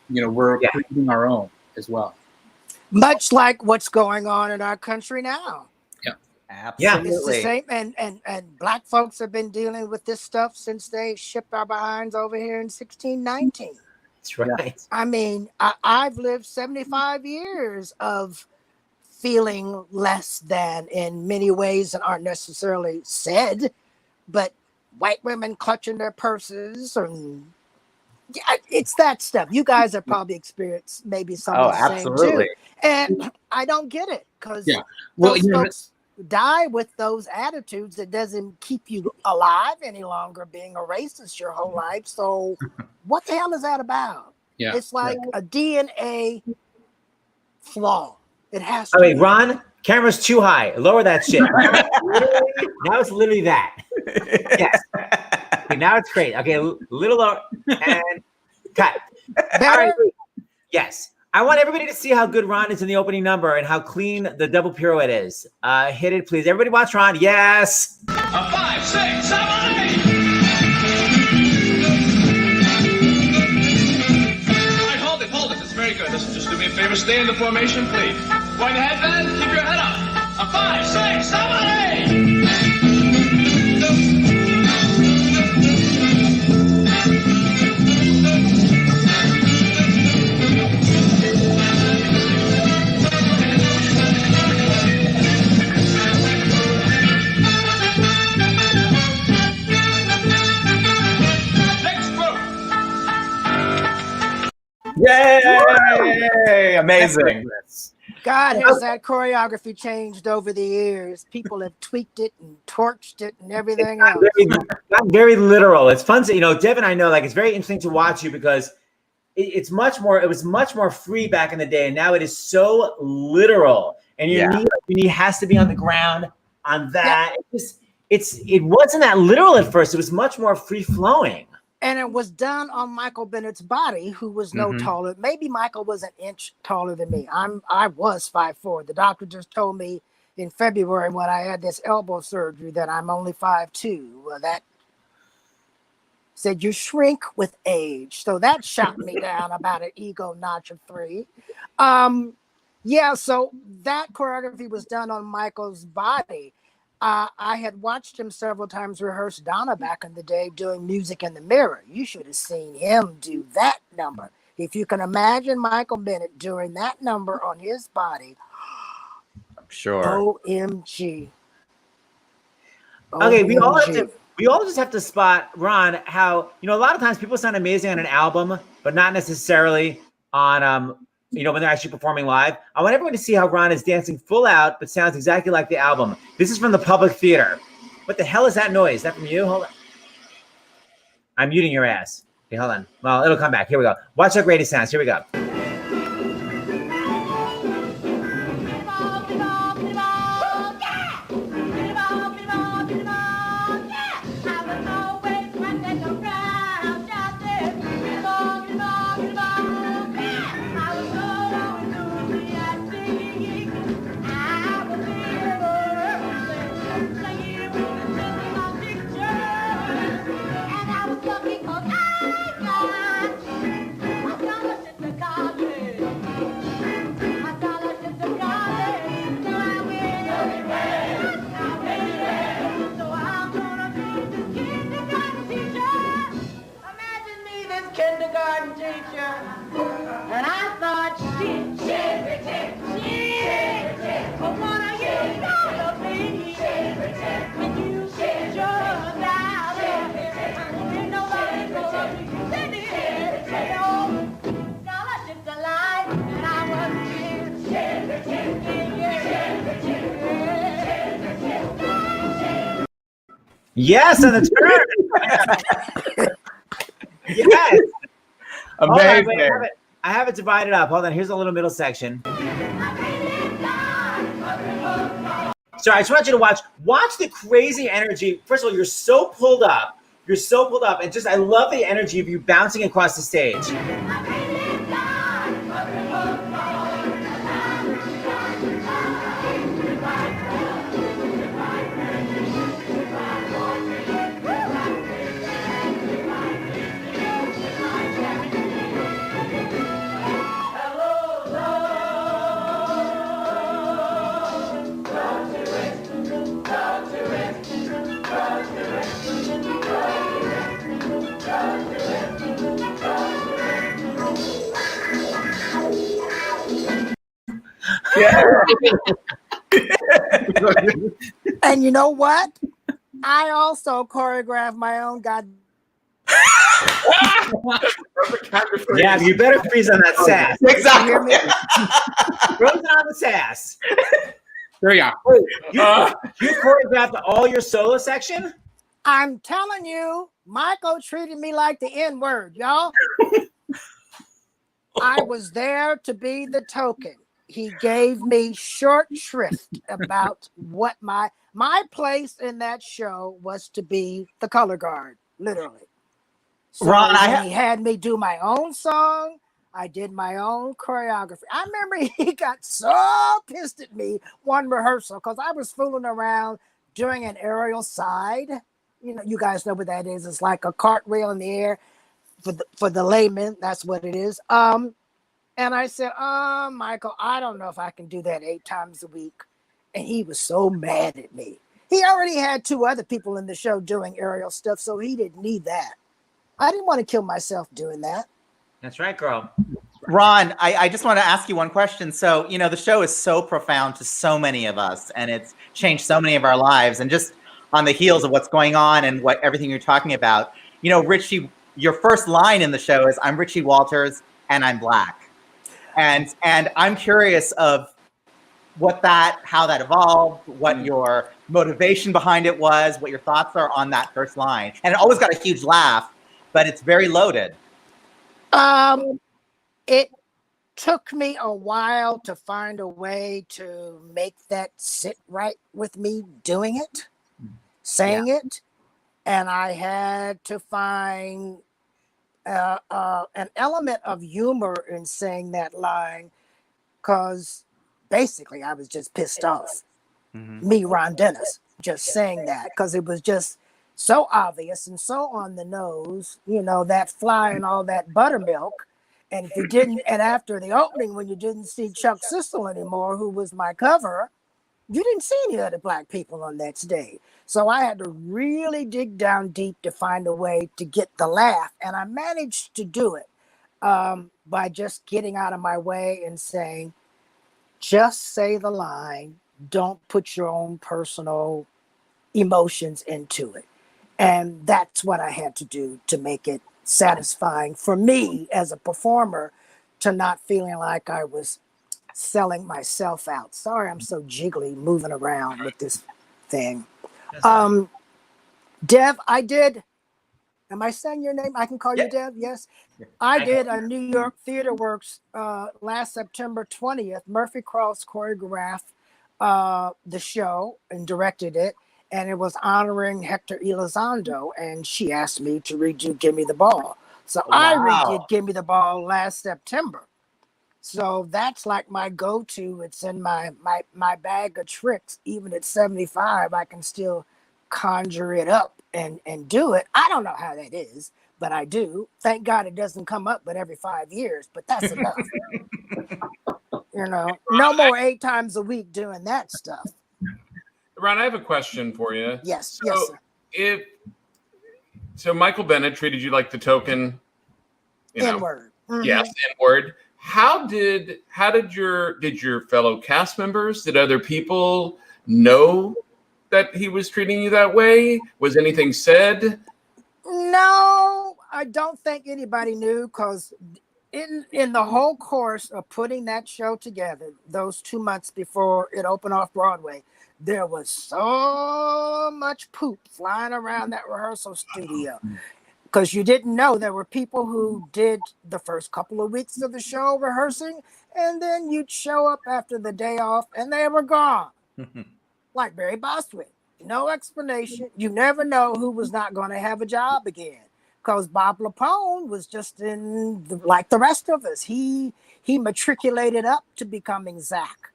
[SPEAKER 4] We're creating our own as well.
[SPEAKER 5] Much like what's going on in our country now.
[SPEAKER 4] Yeah,
[SPEAKER 3] Absolutely.
[SPEAKER 5] It's the same, and Black folks have been dealing with this stuff since they shipped our behinds over here in 1619.
[SPEAKER 2] That's right.
[SPEAKER 5] I mean, I've lived 75 years of feeling less than in many ways that aren't necessarily said, but white women clutching their purses, and it's that stuff. You guys have probably experienced maybe some of the same too. And I don't get it because those folks die with those attitudes. It doesn't keep you alive any longer being a racist your whole life. So what the hell is that about?
[SPEAKER 4] Yeah.
[SPEAKER 5] It's like a DNA flaw. It has
[SPEAKER 2] Oh,
[SPEAKER 5] to.
[SPEAKER 2] wait, Ron, camera's too high. Lower that shit. Now it's literally that. Yes. Okay, now it's great. Okay, little lower and cut.
[SPEAKER 5] Better?
[SPEAKER 2] All right, yes. I want everybody to see how good Ron is in the opening number and how clean the double pirouette is. Hit it, please. Everybody watch Ron. Yes.
[SPEAKER 6] 5, 6, 7, 8. Hold it. It's very good. Listen, just do me a favor. Stay in the formation, please. Going ahead, Ben. Keep your head up. 5, 6, 7, 8.
[SPEAKER 3] Yay! Amazing.
[SPEAKER 5] God, has that choreography changed over the years? People have tweaked it and torched it and everything else.
[SPEAKER 2] Not very literal. It's fun to, Dev and I know, like, it's very interesting to watch you because it was much more free back in the day, and now it is so literal. And your knee has to be on the ground on that. Yeah. It wasn't that literal at first. It was much more free flowing.
[SPEAKER 5] And it was done on Michael Bennett's body, who was no taller. Maybe Michael was an inch taller than me. I was 5'4". The doctor just told me in February when I had this elbow surgery that I'm only 5'2". Well, that said you shrink with age. So that shot me down about an ego notch of 3. So that choreography was done on Michael's body. I had watched him several times rehearse Donna back in the day doing Music in the Mirror. You should have seen him do that number. If you can imagine Michael Bennett doing that number on his body.
[SPEAKER 3] Sure.
[SPEAKER 5] OMG.
[SPEAKER 2] Okay, we all just have to spot, Ron, how, a lot of times people sound amazing on an album, but not necessarily on when they're actually performing live. I want everyone to see how Ron is dancing full out, but sounds exactly like the album. This is from the Public Theater. What the hell is that noise? Is that from you? Hold on. I'm muting your ass. Okay, hold on. Well, it'll come back. Here we go. Watch how great it sounds. Here we go. Yes, and it's turn. Yes.
[SPEAKER 3] Amazing.
[SPEAKER 2] Wait, I have it divided up. Hold on. Here's a little middle section. So I just want you to watch the crazy energy. First of all, you're so pulled up. And just, I love the energy of you bouncing across the stage.
[SPEAKER 5] And you know what? I also choreographed my own
[SPEAKER 2] Yeah, you better freeze on that sass.
[SPEAKER 3] Exactly.
[SPEAKER 5] You hear me?
[SPEAKER 2] Frozen on the sass.
[SPEAKER 4] There you go.
[SPEAKER 2] You choreographed all your solo section?
[SPEAKER 5] I'm telling you, Michael treated me like the N-word, y'all. I was there to be the token. He gave me short shrift about what my place in that show was to be the color guard, literally. So
[SPEAKER 3] Ron,
[SPEAKER 5] he had me do my own song. I did my own choreography. I remember he got so pissed at me one rehearsal because I was fooling around doing an aerial side. You guys know what that is. It's like a cartwheel in the air for the layman. That's what it is. And I said, Michael, I don't know if I can do that 8 times a week. And he was so mad at me. He already had 2 other people in the show doing aerial stuff, so he didn't need that. I didn't want to kill myself doing that.
[SPEAKER 2] That's right, girl.
[SPEAKER 3] Ron, I just want to ask you one question. So, the show is so profound to so many of us, and it's changed so many of our lives. And just on the heels of what's going on and everything you're talking about, Richie, your first line in the show is, "I'm Richie Walters. and I'm black. And I'm curious of how that evolved, what your motivation behind it was, what your thoughts are on that first line. And it always got a huge laugh, but it's very loaded.
[SPEAKER 5] It took me a while to find a way to make that sit right with me doing it, saying it. And I had to find an element of humor in saying that line, because basically I was just pissed off. Me, Ron Dennis, just saying that, because it was just so obvious and so on the nose, that fly and all that buttermilk. And if you didn't, and after the opening, when you didn't see Chuck Sissel anymore, who was my cover, you didn't see any other black people on that stage. So I had to really dig down deep to find a way to get the laugh. And I managed to do it by just getting out of my way and saying, just say the line. Don't put your own personal emotions into it. And that's what I had to do to make it satisfying for me as a performer, to not feeling like I was selling myself out. Sorry, I'm so jiggly moving around with this thing. Dev, I did. Am I saying your name? I can call you Dev? Yes. I did a New York Theater Works last September 20th. Murphy Cross choreographed the show and directed it. And it was honoring Hector Elizondo. And she asked me to redo Give Me the Ball. So I redid Give Me the Ball last September. So that's like my go-to. It's in my bag of tricks. Even at 75, I can still conjure it up and do it. I don't know how that is, but I do. Thank God it doesn't come up but every 5 years, but that's enough. No more 8 times a week doing that stuff.
[SPEAKER 1] Ron, I have a question for you.
[SPEAKER 5] Yes,
[SPEAKER 1] so
[SPEAKER 5] yes, sir.
[SPEAKER 1] So Michael Bennett treated you like the token,
[SPEAKER 5] N-word.
[SPEAKER 1] Yes, N-word. Did your fellow cast members, did other people know that he was treating you that way? Was anything said?
[SPEAKER 5] No, I don't think anybody knew, because in the whole course of putting that show together, those 2 months before it opened off Broadway, there was so much poop flying around that rehearsal studio, because you didn't know there were people who did the first couple of weeks of the show rehearsing, and then you'd show up after the day off and they were gone. Like Barry Bostwick. No explanation. You never know who was not going to have a job again, because Bob Lapone was just like the rest of us. He matriculated up to becoming Zach.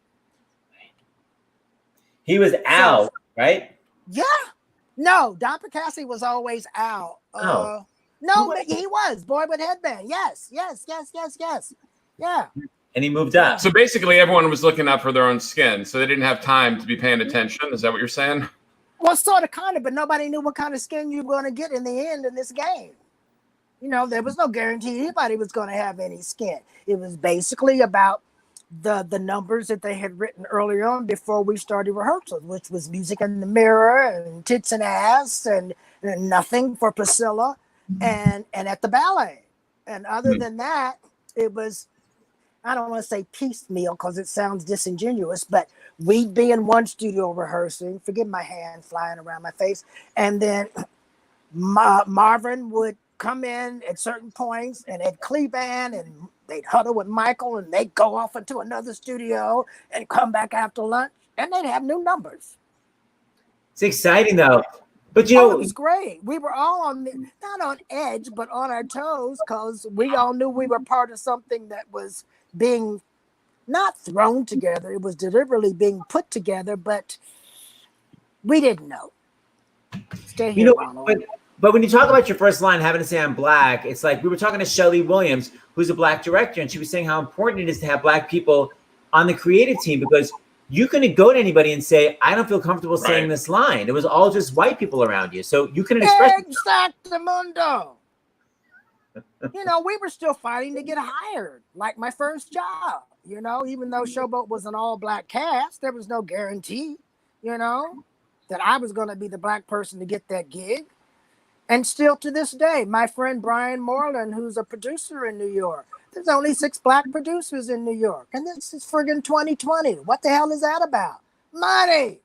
[SPEAKER 2] He was Al, right?
[SPEAKER 5] Yeah. No, Don Percassi was always Al. No, he was Boy with Headband. Yes. Yeah.
[SPEAKER 2] And he moved up.
[SPEAKER 1] So basically, everyone was looking out for their own skin, so they didn't have time to be paying attention. Is that what you're saying?
[SPEAKER 5] Well, sort of, kind of, but nobody knew what kind of skin you were going to get in the end in this game. There was no guarantee anybody was going to have any skin. It was basically about the numbers that they had written earlier on before we started rehearsals, which was Music in the Mirror and Tits and Ass and Nothing for Priscilla and at the ballet. And other than that, it was, I don't want to say piecemeal because it sounds disingenuous, but we'd be in one studio rehearsing, forgive my hand flying around my face, and then Marvin would come in at certain points, and Ed Cleban, and they'd huddle with Michael, and they'd go off into another studio and come back after lunch, and they'd have new numbers.
[SPEAKER 2] It's exciting though. But
[SPEAKER 5] it was great. We were all not on edge, but on our toes, because we all knew we were part of something that was being not thrown together. It was deliberately being put together, but we didn't know. Stay here, Ronald.
[SPEAKER 2] But when you talk about your first line, having to say I'm black, it's like we were talking to Shelley Williams, who's a black director, and she was saying how important it is to have black people on the creative team, because you couldn't go to anybody and say, I don't feel comfortable saying this line. It was all just white people around you. So you couldn't express
[SPEAKER 5] Exactamundo. We were still fighting to get hired, like my first job. Even though Showboat was an all-black cast, there was no guarantee, that I was going to be the black person to get that gig. And still to this day, my friend Brian Moreland, who's a producer in New York, There's only 6 black producers in New York, and this is friggin' 2020. What the hell is that about? Money,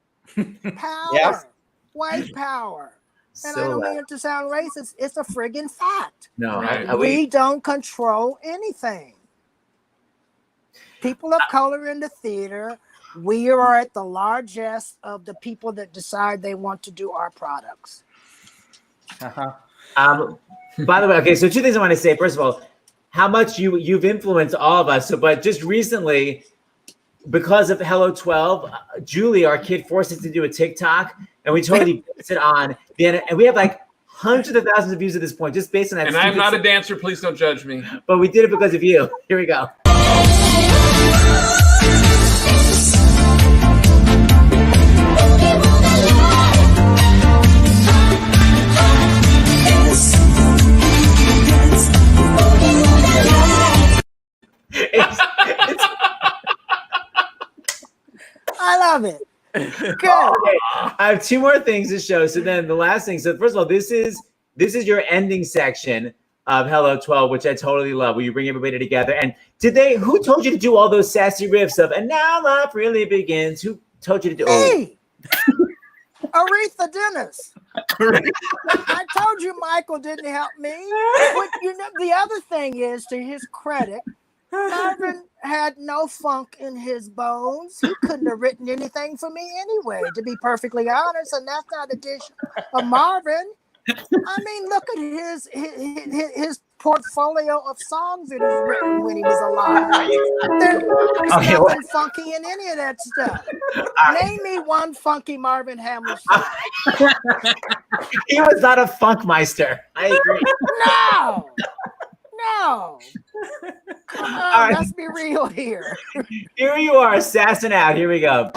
[SPEAKER 5] power,
[SPEAKER 3] Yes.
[SPEAKER 5] white power. And
[SPEAKER 2] So
[SPEAKER 5] I don't mean it to sound racist. It's a friggin' fact.
[SPEAKER 2] no,
[SPEAKER 1] Right.
[SPEAKER 5] We don't control anything. People of color in the theater, we are at the largest of the people that decide they want to do our products.
[SPEAKER 2] By the way, okay, so 2 things I want to say. First of all, how much you've influenced all of us. So, but just recently, because of Hello 12, Julie, our kid, forced us to do a TikTok, and we totally based it on and we have like hundreds of thousands of views at this point, just based on that.
[SPEAKER 1] And I'm not a dancer. Please don't judge me.
[SPEAKER 2] But we did it because of you. Here we go.
[SPEAKER 5] I love it. Good.
[SPEAKER 2] Okay, I have 2 more things to show. So then the last thing. So first of all, this is your ending section of Hello 12, which I totally love, where you bring everybody together. And who told you to do all those sassy riffs of "And now life really begins"? Who told you to do?
[SPEAKER 5] Hey, Aretha Dennis. I told you Michael didn't help me. But the other thing is, to his credit, Marvin had no funk in his bones. He couldn't have written anything for me anyway, to be perfectly honest. And that's not a dish of Marvin. I mean, look at his portfolio of songs that he's written when he was alive. There's nothing funky in any of that stuff. Name me one funky Marvin Hamlish song.
[SPEAKER 2] He was not a funkmeister. I agree.
[SPEAKER 5] No. Come on,
[SPEAKER 2] All right.
[SPEAKER 5] let's be real here.
[SPEAKER 2] Here you are, assassin out. Here we go.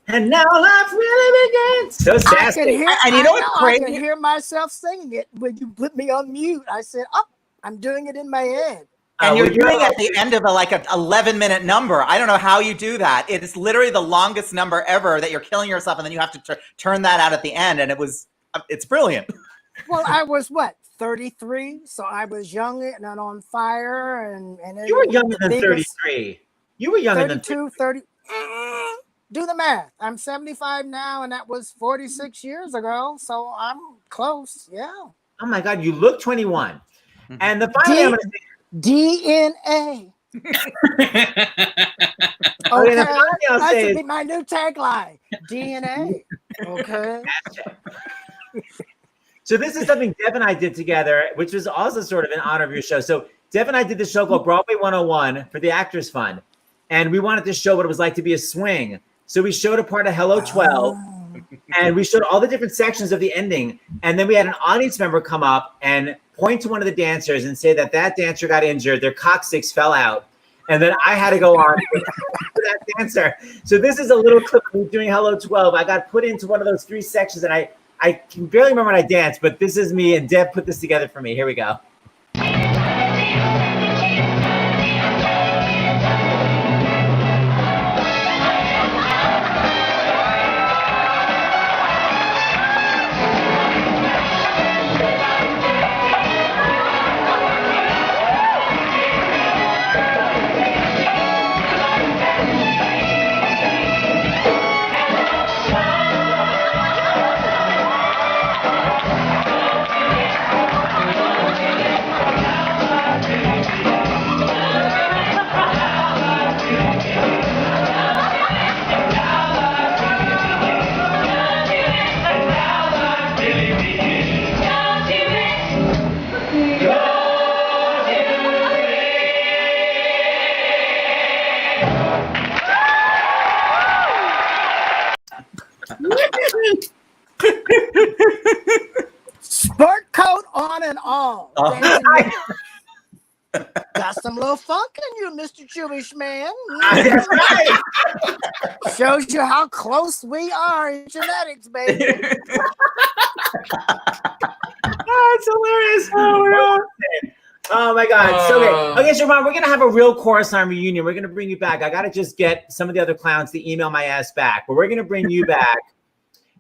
[SPEAKER 2] And now life really begins. So sassy.
[SPEAKER 3] And you know what's
[SPEAKER 5] I
[SPEAKER 3] crazy?
[SPEAKER 5] can hear myself singing it when you put me on mute. I said, "Oh, I'm doing it in my head."
[SPEAKER 3] And you're doing it at the end of an 11-minute number. I don't know how you do that. It is literally the longest number ever that you're killing yourself, and then you have to turn that out at the end. And it's brilliant.
[SPEAKER 5] Well, I was 33, so I was young and on fire, and
[SPEAKER 2] You were younger than 33. You were younger than
[SPEAKER 5] 32, 30. Do the math. I'm 75 now, and that was 46 years ago, so I'm close. Yeah.
[SPEAKER 2] Oh my God, you look 21. And the final thing I'm going to say,
[SPEAKER 5] DNA.
[SPEAKER 2] Okay, the final thing I'll
[SPEAKER 5] That
[SPEAKER 2] say
[SPEAKER 5] should
[SPEAKER 2] is,
[SPEAKER 5] be my new tagline. DNA. Okay.
[SPEAKER 2] so this is something Dev and I did together, which was also sort of in honor of your show. So Dev and I did this show called Broadway 101 for the Actors Fund. And we wanted to show what it was like to be a swing. So we showed a part of Hello 12, and we showed all the different sections of the ending. And then we had an audience member come up and point to one of the dancers and say that dancer got injured, their coccyx fell out. And then I had to go on to that dancer. So this is a little clip of me doing Hello 12. I got put into one of those 3 sections, and I can barely remember when I danced, but this is me, and Deb put this together for me. Here we go.
[SPEAKER 5] Mr. Jewish man.
[SPEAKER 2] That's right.
[SPEAKER 5] Shows you how close we are in genetics, baby.
[SPEAKER 2] Oh, it's hilarious. Oh my God. So great. Okay, so Ron, we're gonna have a real Coruscant reunion. We're gonna bring you back. I gotta just get some of the other clowns to email my ass back, but we're gonna bring you back.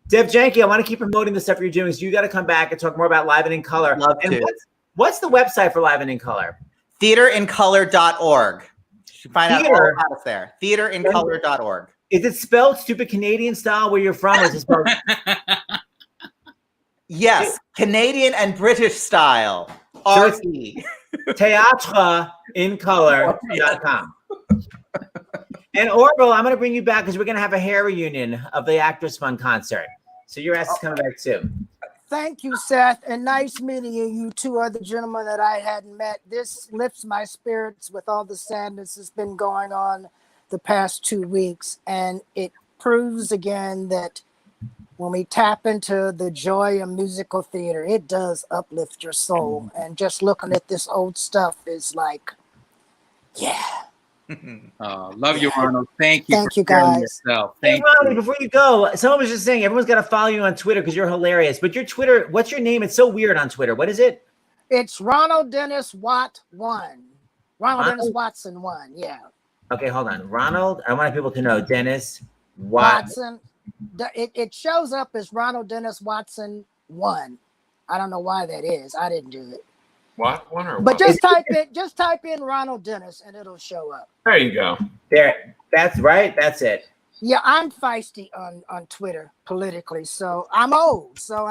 [SPEAKER 2] Dev Janki, I want to keep promoting the stuff you're doing, so you got to come back and talk more about Live and in Color.
[SPEAKER 3] Love
[SPEAKER 2] and
[SPEAKER 3] to.
[SPEAKER 2] What's the website for Live and in Color?
[SPEAKER 3] Theaterincolor.org. You should find out all
[SPEAKER 2] Theater.
[SPEAKER 3] about us there. Theaterincolor.org.
[SPEAKER 2] Is it spelled stupid Canadian style where you're from? Or is it spelled?
[SPEAKER 3] Yes, Canadian and British style.
[SPEAKER 2] So it's
[SPEAKER 3] RT.
[SPEAKER 2] theatreincolor.com. And Orville, I'm going to bring you back because we're going to have a hair reunion of the Actors Fund concert. So your ass is coming back too.
[SPEAKER 5] Thank you, Seth, and nice meeting you. You two other gentlemen that I hadn't met. This lifts my spirits with all the sadness that's been going on the past 2 weeks, and it proves again that when we tap into the joy of musical theater, it does uplift your soul. And just looking at this old stuff is like, yeah.
[SPEAKER 4] Love you, Ronald. Thank you.
[SPEAKER 5] Thank you,
[SPEAKER 4] sharing
[SPEAKER 5] guys.
[SPEAKER 4] yourself.
[SPEAKER 2] Hey,
[SPEAKER 4] Thank
[SPEAKER 2] Ronnie,
[SPEAKER 4] you.
[SPEAKER 2] before you go, someone was just saying everyone's got to follow you on Twitter because you're hilarious. But your Twitter, what's your name? It's so weird on Twitter. What is it?
[SPEAKER 5] It's Ronald Dennis Watt 1. Ronald Dennis Watson 1, yeah.
[SPEAKER 2] Okay, hold on. Ronald, I want people to know Dennis Watson.
[SPEAKER 5] It shows up as Ronald Dennis Watson 1. I don't know why that is. I didn't do it.
[SPEAKER 1] What one or
[SPEAKER 5] But
[SPEAKER 1] what?
[SPEAKER 5] just type in Ronald Dennis and it'll show up.
[SPEAKER 1] There you go.
[SPEAKER 2] There, that's right. That's it.
[SPEAKER 5] Yeah, I'm feisty on Twitter politically, so I'm old. So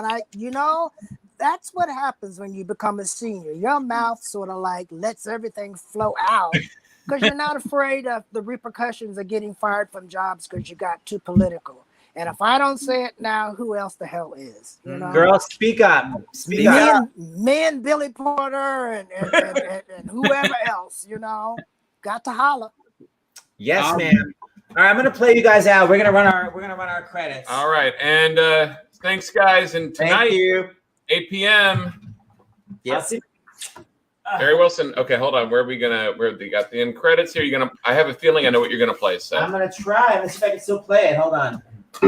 [SPEAKER 5] that's what happens when you become a senior. Your mouth sort of like lets everything flow out because you're not afraid of the repercussions of getting fired from jobs because you got too political. And if I don't say it now, who else the hell is? You know?
[SPEAKER 2] Girl, speak up. Speak up.
[SPEAKER 5] Me and Billy Porter and whoever else, got to holler.
[SPEAKER 2] Yes, ma'am. All right, I'm gonna play you guys out. We're gonna run our credits.
[SPEAKER 1] All right, and thanks, guys. And tonight,
[SPEAKER 3] Thank you.
[SPEAKER 1] 8 p.m.
[SPEAKER 3] Yes.
[SPEAKER 1] Barry Wilson. Okay, hold on. Where are we gonna? Where you got the end credits here? You're gonna. I have a feeling I know what you're gonna play. So
[SPEAKER 2] I'm gonna try. Let's see if I can still play it. Hold on. Oh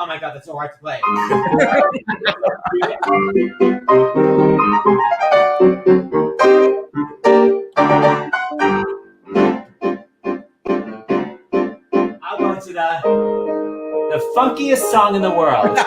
[SPEAKER 2] my God, that's so hard to play. I'll go to the funkiest song in the world.